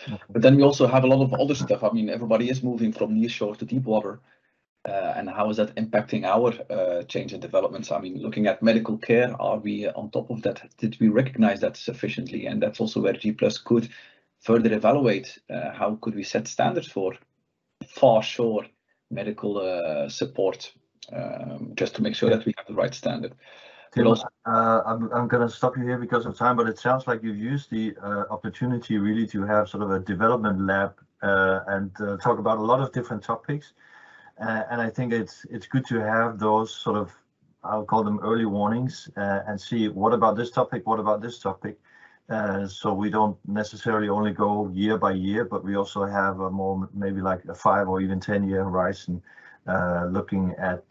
Okay. But then we also have a lot of other stuff. I mean, everybody is moving from nearshore to deep water. And how is that impacting our change in developments? I mean, looking at medical care, are we on top of that? Did we recognize that sufficiently? And that's also where G+ could further evaluate how could we set standards for far shore medical support, just to make sure that we have the right standard. Tim, also, I'm going to stop you here because of time, but it sounds like you've used the opportunity really to have sort of a development lab and talk about a lot of different topics. And I think it's good to have those sort of, I'll call them early warnings, and see what about this topic, what about this topic. So we don't necessarily only go year by year, but we also have a more, maybe like a 5 or even 10-year horizon, looking at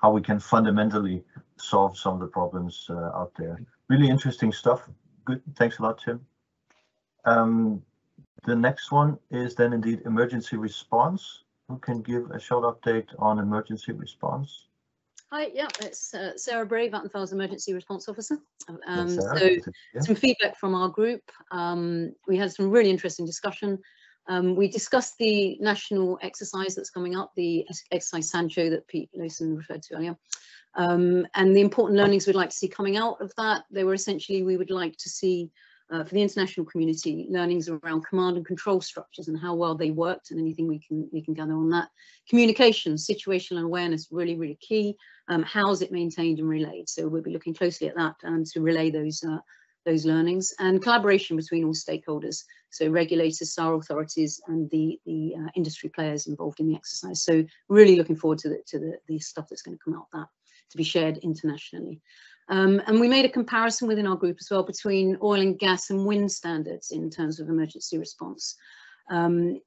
how we can fundamentally solve some of the problems out there. Really interesting stuff. Good. Thanks a lot, Tim. The next one is then indeed emergency response. Who can give a short update on emergency response? Hi, yeah, it's Sarah Bray, Vattenfall's Emergency Response Officer. Some feedback from our group. We had some really interesting discussion. We discussed the national exercise that's coming up, the exercise Sancho that Pete Lawson referred to earlier, and the important learnings we'd like to see coming out of that. They were essentially, we would like to see for the international community, learnings around command and control structures and how well they worked, and anything we can gather on that. Communication, situational awareness, really key. How is it maintained and relayed? So we'll be looking closely at that to relay those learnings, and collaboration between all stakeholders, so regulators, SAR authorities, and the industry players involved in the exercise. So really looking forward to the stuff that's going to come out of that to be shared internationally. And we made a comparison within our group as well between oil and gas and wind standards in terms of emergency response. And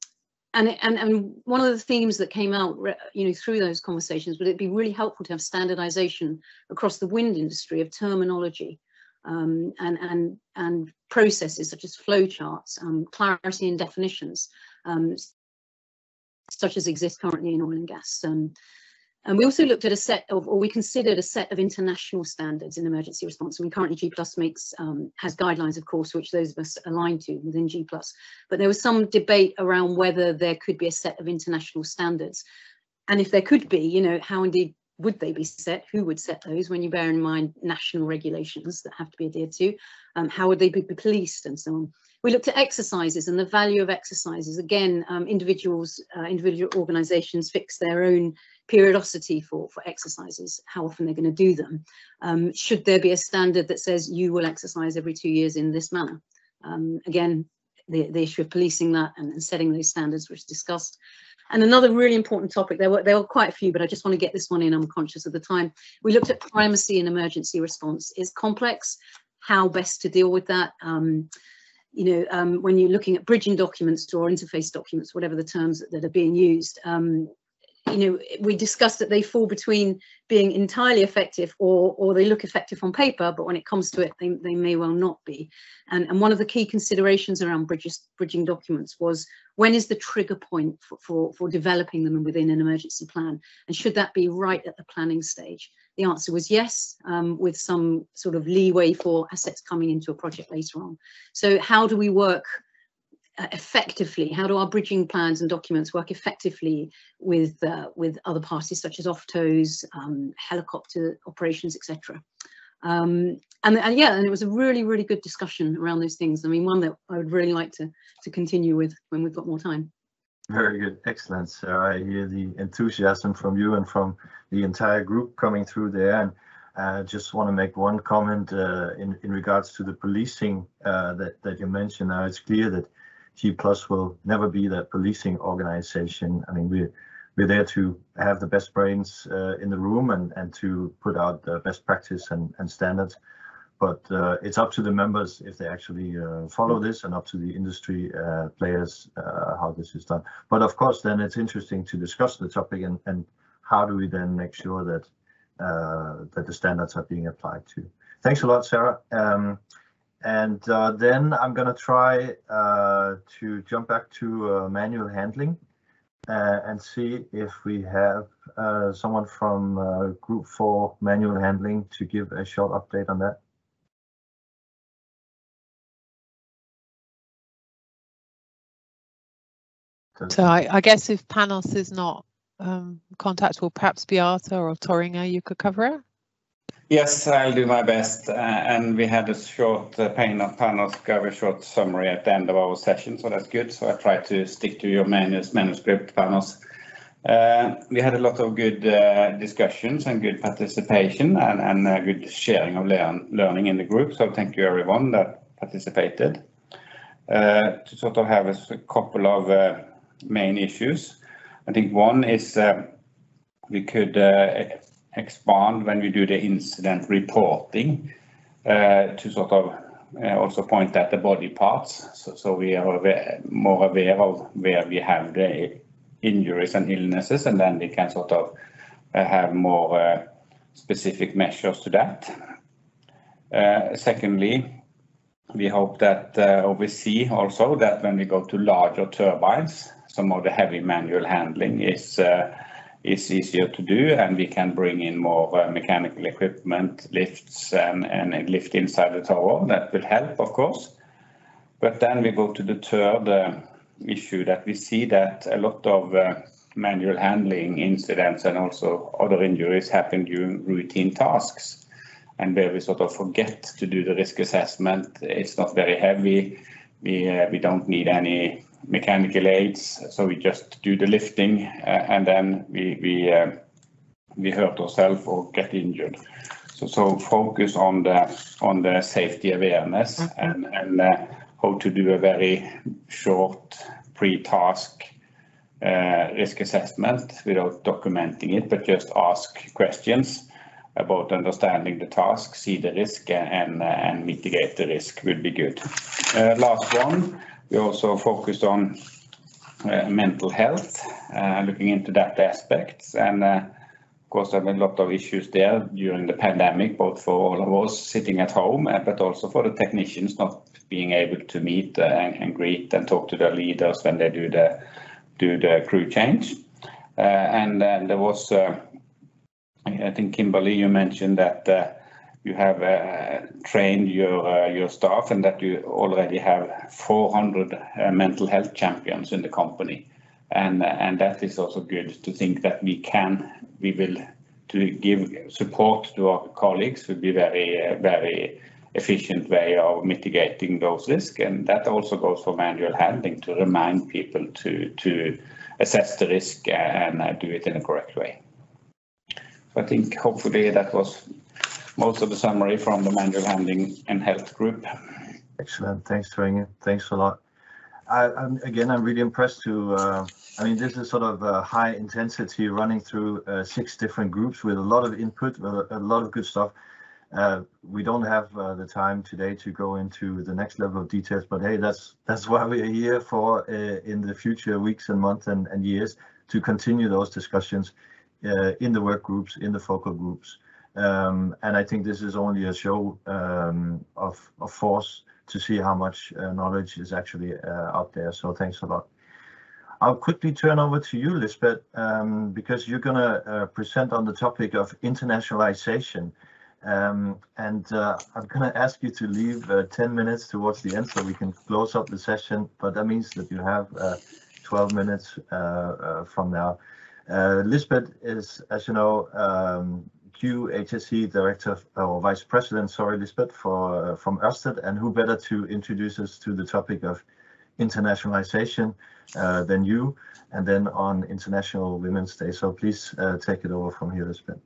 one of the themes that came out, through those conversations, would it be really helpful to have standardization across the wind industry of terminology and processes such as flow charts, clarity and definitions, such as exist currently in oil and gas. And we also looked at a set of, or we considered a set of international standards in emergency response. I mean, currently G+ has guidelines, of course, which those of us align to within G+. But there was some debate around whether there could be a set of international standards. And if there could be, how indeed would they be set? Who would set those when you bear in mind national regulations that have to be adhered to? How would they be policed and so on? We looked at exercises and the value of exercises. Again, individual organisations fix their own periodicity for exercises, how often they're going to do them. Should there be a standard that says you will exercise every 2 years in this manner? Again, the issue of policing that and setting those standards was discussed. And another really important topic, there were quite a few, but I just want to get this one in, I'm conscious of the time. We looked at primacy in emergency response. It's complex, how best to deal with that. When you're looking at bridging documents or interface documents, whatever the terms that are being used, we discussed that they fall between being entirely effective or they look effective on paper, but when it comes to it, they may well not be. And one of the key considerations around bridging documents was, when is the trigger point for developing them within an emergency plan? And should that be right at the planning stage? The answer was yes, with some sort of leeway for assets coming into a project later on. So how do we work effectively? How do our bridging plans and documents work effectively with other parties such as OFTOs, helicopter operations, etc.? And it was a really good discussion around those things. I mean, one that I would really like to continue with when we've got more time. Very good, excellent, Sarah. I hear the enthusiasm from you and from the entire group coming through there. And I just want to make one comment in regards to the policing that you mentioned. Now it's clear that G+ will never be that policing organization. I mean, we're there to have the best brains in the room and to put out the best practice and standards. But it's up to the members if they actually follow this, and up to the industry players how this is done. But of course, then it's interesting to discuss the topic and how do we then make sure that that the standards are being applied to. Thanks a lot, Sarah. And then I'm going to try to jump back to manual handling and see if we have someone from Group 4 manual handling to give a short update on that. So I guess if Panos is not contactable, perhaps Beata or Toringer, you could cover it? Yes, I'll do my best. And we had a short Panos gave a short summary at the end of our session, so that's good. So I try to stick to your manuscript, Panos. We had a lot of good discussions and good participation and good sharing of learning in the group. So thank you everyone that participated. To sort of have a couple of main issues. I think one is we could expand when we do the incident reporting to sort of also point at the body parts. So we are more aware of where we have the injuries and illnesses, and then we can sort of have more specific measures to that. Secondly, we hope that we see also that when we go to larger turbines, some of the heavy manual handling is easier to do, and we can bring in more mechanical equipment, lifts and lift inside the tower. That will help, of course. But then we go to the third issue, that we see that a lot of manual handling incidents and also other injuries happen during routine tasks, and where we sort of forget to do the risk assessment. It's not very heavy. We don't need any mechanical aids, so we just do the lifting, and then we hurt ourselves or get injured. So focus on the safety awareness and how to do a very short pre-task risk assessment without documenting it, but just ask questions about understanding the task, see the risk and mitigate the risk would be good. Last one. We also focused on mental health, looking into that aspect, and of course there have been a lot of issues there during the pandemic, both for all of us sitting at home, but also for the technicians not being able to meet and greet and talk to their leaders when they do the crew change. And there was, I think Kimberly, you mentioned that you have trained your staff, and that you already have 400 mental health champions in the company, and that is also good to think that we will to give support to our colleagues would be very efficient way of mitigating those risks, and that also goes for manual handling, to remind people to assess the risk and do it in a correct way. So I think hopefully that was most of the summary from the manual handling and health group. Excellent, thanks Toringer, thanks a lot. I'm really impressed to, I mean, this is sort of a high intensity running through 6 different groups with a lot of input, a lot of good stuff. We don't have the time today to go into the next level of details, but hey, that's why we are here for in the future weeks and months and years, to continue those discussions in the work groups, in the focal groups. And I think this is only a show of force to see how much knowledge is actually out there. So thanks a lot. I'll quickly turn over to you, Lisbeth, because you're going to present on the topic of internationalization. And I'm going to ask you to leave 10 minutes towards the end so we can close up the session. But that means that you have 12 minutes from now. Lisbeth is, as you know, QHSE Director or Vice President, sorry, Lisbeth, from Ørsted, and who better to introduce us to the topic of internationalization than you, and then on International Women's Day. So please take it over from here, Lisbeth.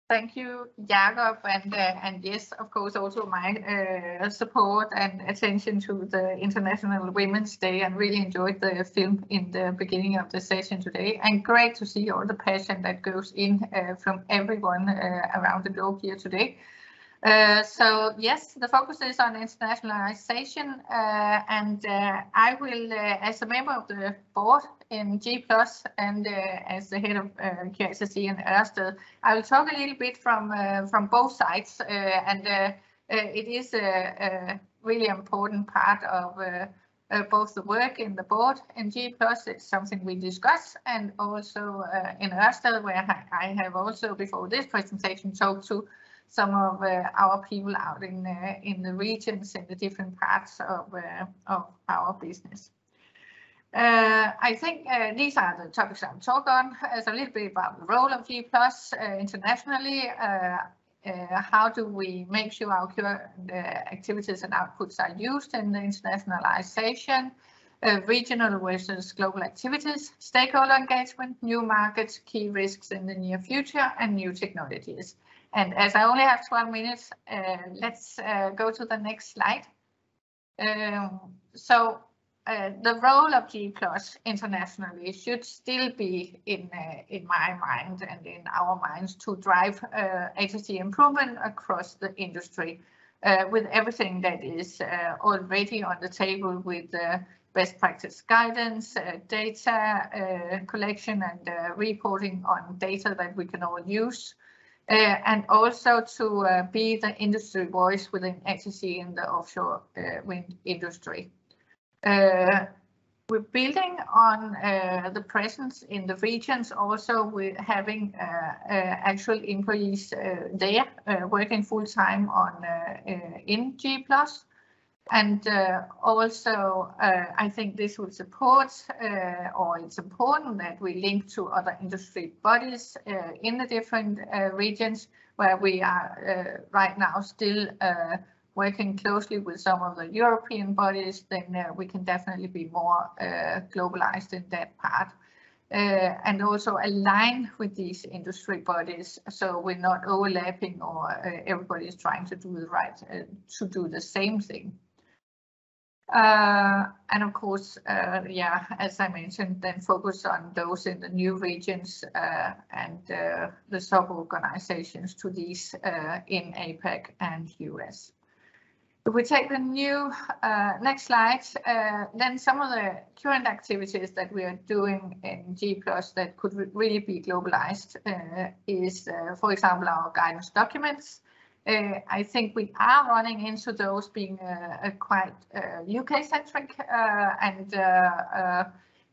Thank you, Jakob, and yes, of course, also my support and attention to the International Women's Day, and really enjoyed the film in the beginning of the session today, and great to see all the passion that goes in from everyone around the globe here today. So yes, the focus is on internationalization, and I will, as a member of the board in G+, and as the head of QHSE and Ørsted, I will talk a little bit from both sides, and it is a really important part of both the work in the board in G+. It's something we discuss, and also in Ørsted, where I have also before this presentation talked to some of our people out in the regions, in the different parts of our business. I think these are the topics I'll talk on. So a little bit about the role of G+ internationally. How do we make sure our activities and outputs are used in the internationalization? Regional versus global activities, stakeholder engagement, new markets, key risks in the near future, and new technologies. And as I only have 12 minutes, let's go to the next slide. The role of G+ internationally should still be in my mind and in our minds to drive HSE improvement across the industry with everything that is already on the table with best practice guidance, data collection and reporting on data that we can all use. And also to be the industry voice within HSE in the offshore wind industry. We're building on the presence in the regions, also with having actual employees there working full time on in G+. And also, I think this will support, or it's important that we link to other industry bodies in the different regions where we are right now still working closely with some of the European bodies. Then we can definitely be more globalized in that part. And also align with these industry bodies, so we're not overlapping or everybody is trying to do to do the same thing. And of course, yeah, as I mentioned, then focus on those in the new regions and the sub-organizations to these in APAC and US. If we take the new next slide, then some of the current activities that we are doing in G+ that could really be globalized is, for example, our guidance documents. I think we are running into those being quite UK-centric and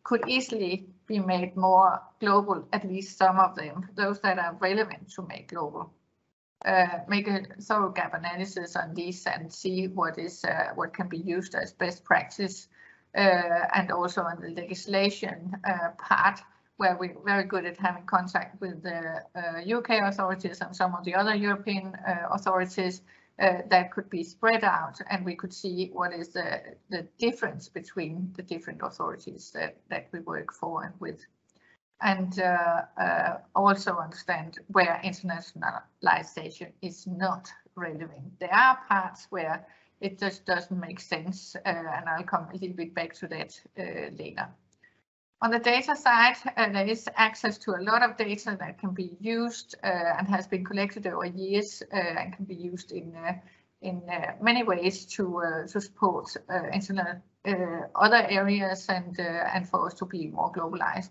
could easily be made more global, at least some of them, those that are relevant to make global. Make a thorough gap analysis on these and see what can be used as best practice, and also on the legislation part, where we're very good at having contact with the UK authorities and some of the other European authorities that could be spread out, and we could see what is the difference between the different authorities that we work for and with. And also understand where internationalization is not relevant. There are parts where it just doesn't make sense, and I'll come a little bit back to that later. On the data side, there is access to a lot of data that can be used and has been collected over years and can be used in many ways to support other areas and for us to be more globalized.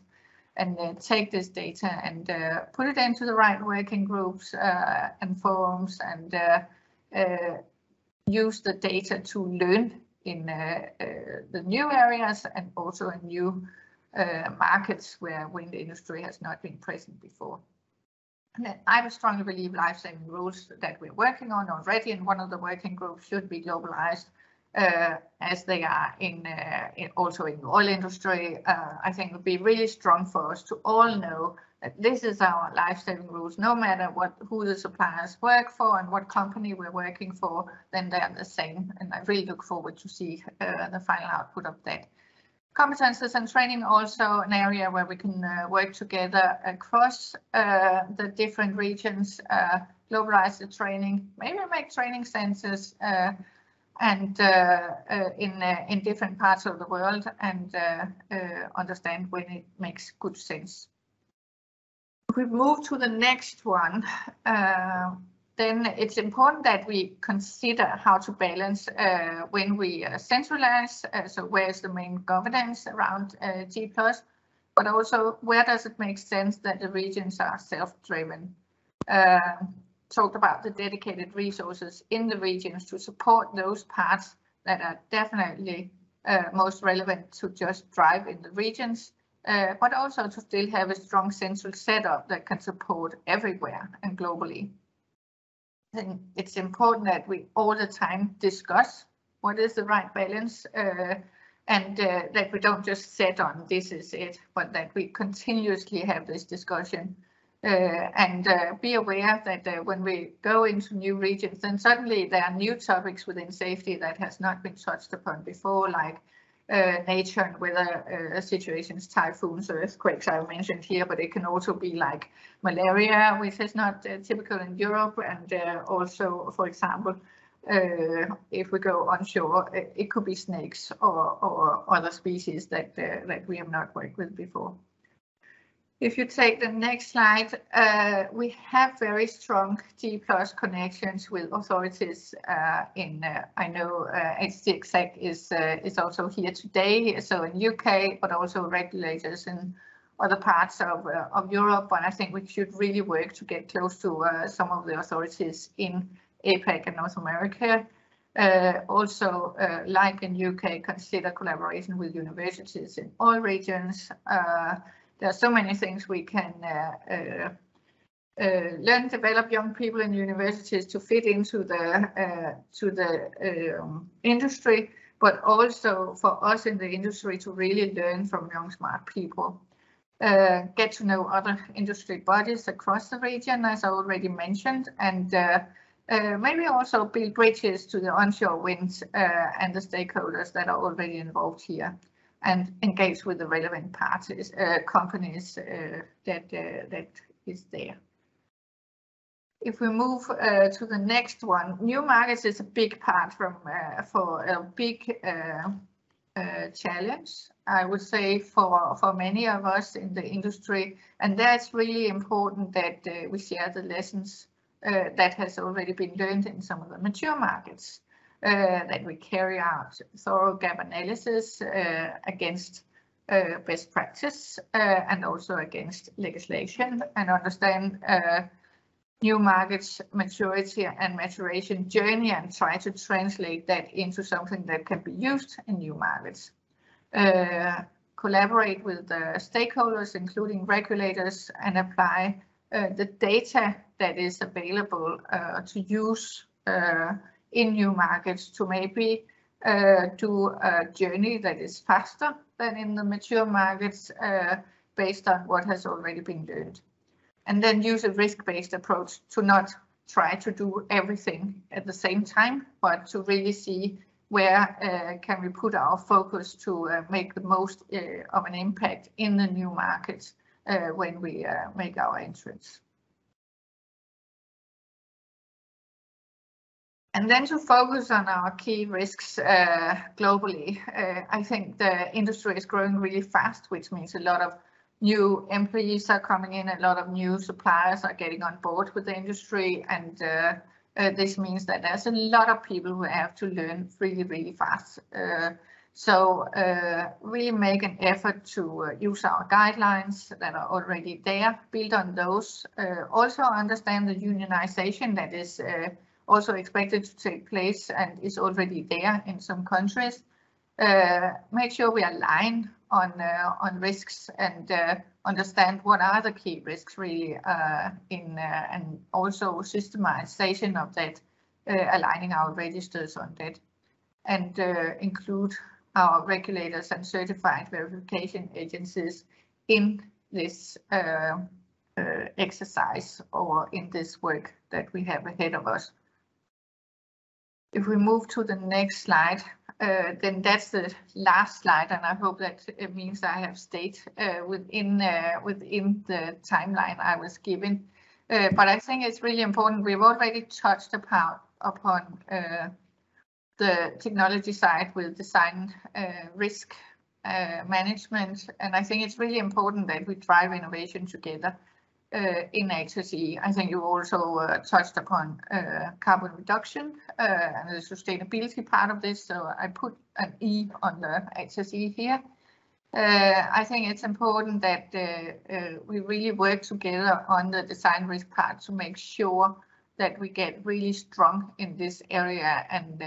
And take this data and put it into the right working groups and forums, and use the data to learn in the new areas and also in new markets where wind industry has not been present before. And I strongly believe life-saving rules that we're working on already in one of the working groups should be globalized, as they are also in the oil industry. I think it would be really strong for us to all know that this is our life-saving rules. No matter who the suppliers work for and what company we're working for, then they're the same. And I really look forward to see the final output of that. Competences and training, also an area where we can work together across the different regions, globalize the training, maybe make training centers and in different parts of the world, and understand when it makes good sense. If we move to the next one, then it's important that we consider how to balance when we centralize, so where's the main governance around G+, but also where does it make sense that the regions are self-driven. Talked about the dedicated resources in the regions to support those parts that are definitely most relevant to just drive in the regions, but also to still have a strong central setup that can support everywhere and globally. I think it's important that we all the time discuss what is the right balance, and that we don't just set on this is it, but that we continuously have this discussion. And be aware that when we go into new regions, then suddenly there are new topics within safety that has not been touched upon before, like nature and weather situations, typhoons, earthquakes I mentioned here, but it can also be like malaria, which is not typical in Europe, and also, for example, if we go onshore, it could be snakes or other species that we have not worked with before. If you take the next slide, we have very strong G+ connections with authorities I know HCExec is also here today, so in UK, but also regulators in other parts of Europe, and I think we should really work to get close to some of the authorities in APAC and North America. Also, like in UK, consider collaboration with universities in all regions. There are so many things we can learn, develop young people in universities to fit into the industry, but also for us in the industry to really learn from young smart people. Get to know other industry bodies across the region, as I already mentioned, and maybe also build bridges to the onshore wind and the stakeholders that are already involved here, and engage with the relevant parties, companies that is there. If we move to the next one, new markets is a big part for a big challenge, I would say, for many of us in the industry, and that's really important that we share the lessons that has already been learned in some of the mature markets. That we carry out thorough gap analysis against best practice and also against legislation, and understand new markets maturity and maturation journey, and try to translate that into something that can be used in new markets. Collaborate with the stakeholders, including regulators, and apply the data that is available to use in new markets to maybe do a journey that is faster than in the mature markets based on what has already been learned. And then use a risk-based approach to not try to do everything at the same time, but to really see where can we put our focus to make the most of an impact in the new markets when we make our entrance. And then to focus on our key risks globally. I think the industry is growing really fast, which means a lot of new employees are coming in, a lot of new suppliers are getting on board with the industry, and this means that there's a lot of people who have to learn really, really fast. So really make an effort to use our guidelines that are already there, build on those, also understand the unionization that is also expected to take place and is already there in some countries. Make sure we align on risks and understand what are the key risks really and also systemization of that, aligning our registers on that. and include our regulators and certified verification agencies in this exercise or in this work that we have ahead of us. If we move to the next slide, then that's the last slide, and I hope that it means I have stayed within the timeline I was given. But I think it's really important. We've already touched upon the technology side with design risk management, and I think it's really important that we drive innovation together in HSE. I think you also touched upon carbon reduction and the sustainability part of this, so I put an E on the HSE here. I think it's important that we really work together on the design risk part to make sure that we get really strong in this area, and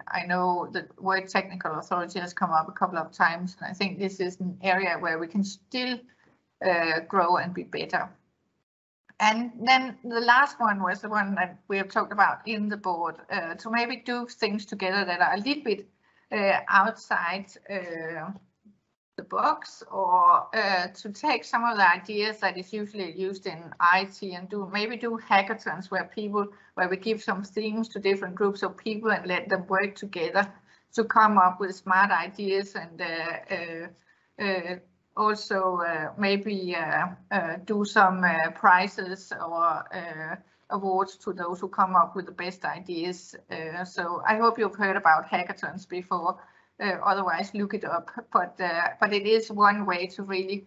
I know the word technical authority has come up a couple of times, and I think this is an area where we can still grow and be better. And then the last one was the one that we have talked about in the board, to maybe do things together that are a little bit outside the box, or to take some of the ideas that is usually used in IT and maybe do hackathons where we give some themes to different groups of people and let them work together to come up with smart ideas, and also maybe do some prizes or awards to those who come up with the best ideas. So I hope you've heard about hackathons before. Otherwise, look it up. But it is one way to really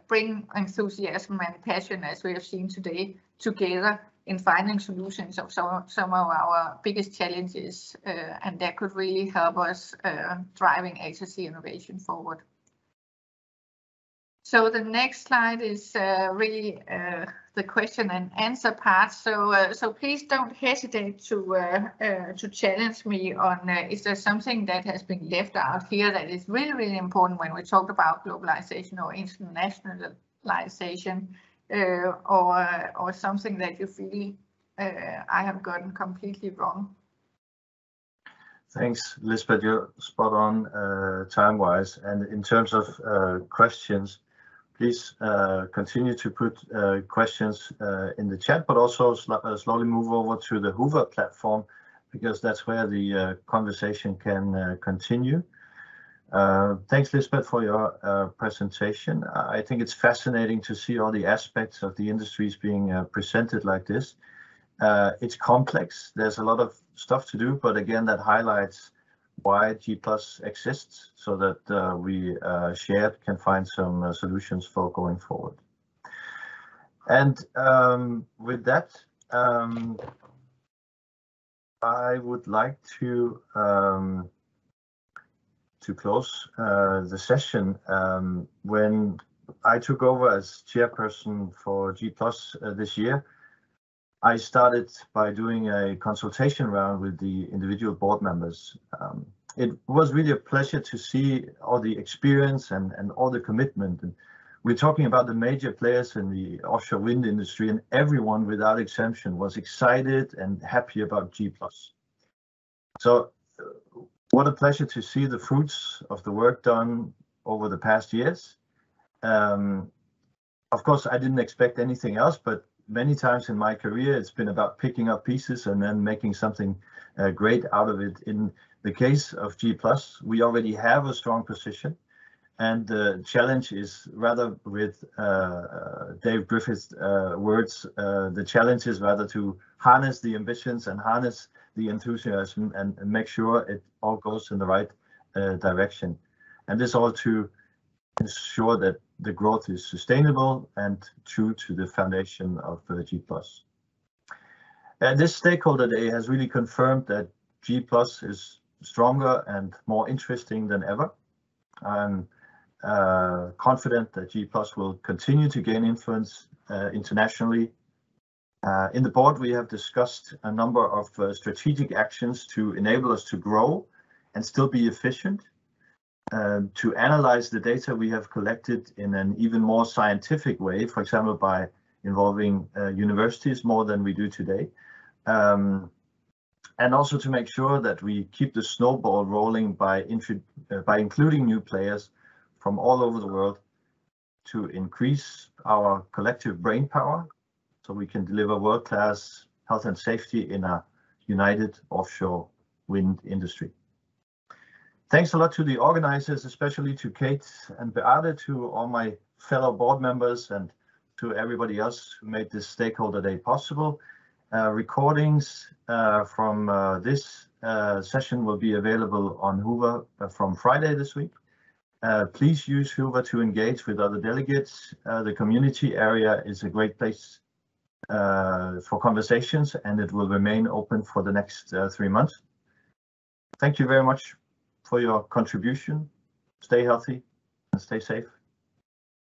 bring enthusiasm and passion, as we have seen today, together in finding solutions of some of our biggest challenges, and that could really help us driving HSE innovation forward. So the next slide is really the question and answer part. So please don't hesitate to challenge me on is there something that has been left out here that is really, really important when we talk about globalization or internationalization, or something that you feel I have gotten completely wrong. Thanks, Lisbeth. You're spot on time-wise, and in terms of questions, please continue to put questions in the chat, but also slowly move over to the Hoover platform, because that's where the conversation can continue. Thanks, Lisbeth, for your presentation. I think it's fascinating to see all the aspects of the industries being presented like this. It's complex. There's a lot of stuff to do, but again, that highlights why G+ exists, so that we shared can find some solutions for going forward. And with that, I would like to close the session. When I took over as chairperson for G+ this year, I started by doing a consultation round with the individual board members. It was really a pleasure to see all the experience and all the commitment. And we're talking about the major players in the offshore wind industry, and everyone without exemption was excited and happy about G+. So what a pleasure to see the fruits of the work done over the past years. Of course, I didn't expect anything else, but many times in my career, it's been about picking up pieces and then making something great out of it. In the case of G+, we already have a strong position, and the challenge is, rather with Dave Griffith's words, the challenge is rather to harness the ambitions and harness the enthusiasm and make sure it all goes in the right direction. And this all to ensure that the growth is sustainable and true to the foundation of G+. This Stakeholder Day has really confirmed that G+ is stronger and more interesting than ever. I'm confident that G+ will continue to gain influence internationally. In the board, we have discussed a number of strategic actions to enable us to grow and still be efficient. To analyze the data we have collected in an even more scientific way, for example, by involving universities more than we do today. and also to make sure that we keep the snowball rolling by including new players from all over the world to increase our collective brain power so we can deliver world-class health and safety in a united offshore wind industry. Thanks a lot to the organizers, especially to Kate and Beate, to all my fellow board members, and to everybody else who made this Stakeholder Day possible. Recordings from this session will be available on Hoover from Friday this week. Please use Hoover to engage with other delegates. The community area is a great place for conversations, and it will remain open for the next 3 months. Thank you very much for your contribution. Stay healthy and stay safe.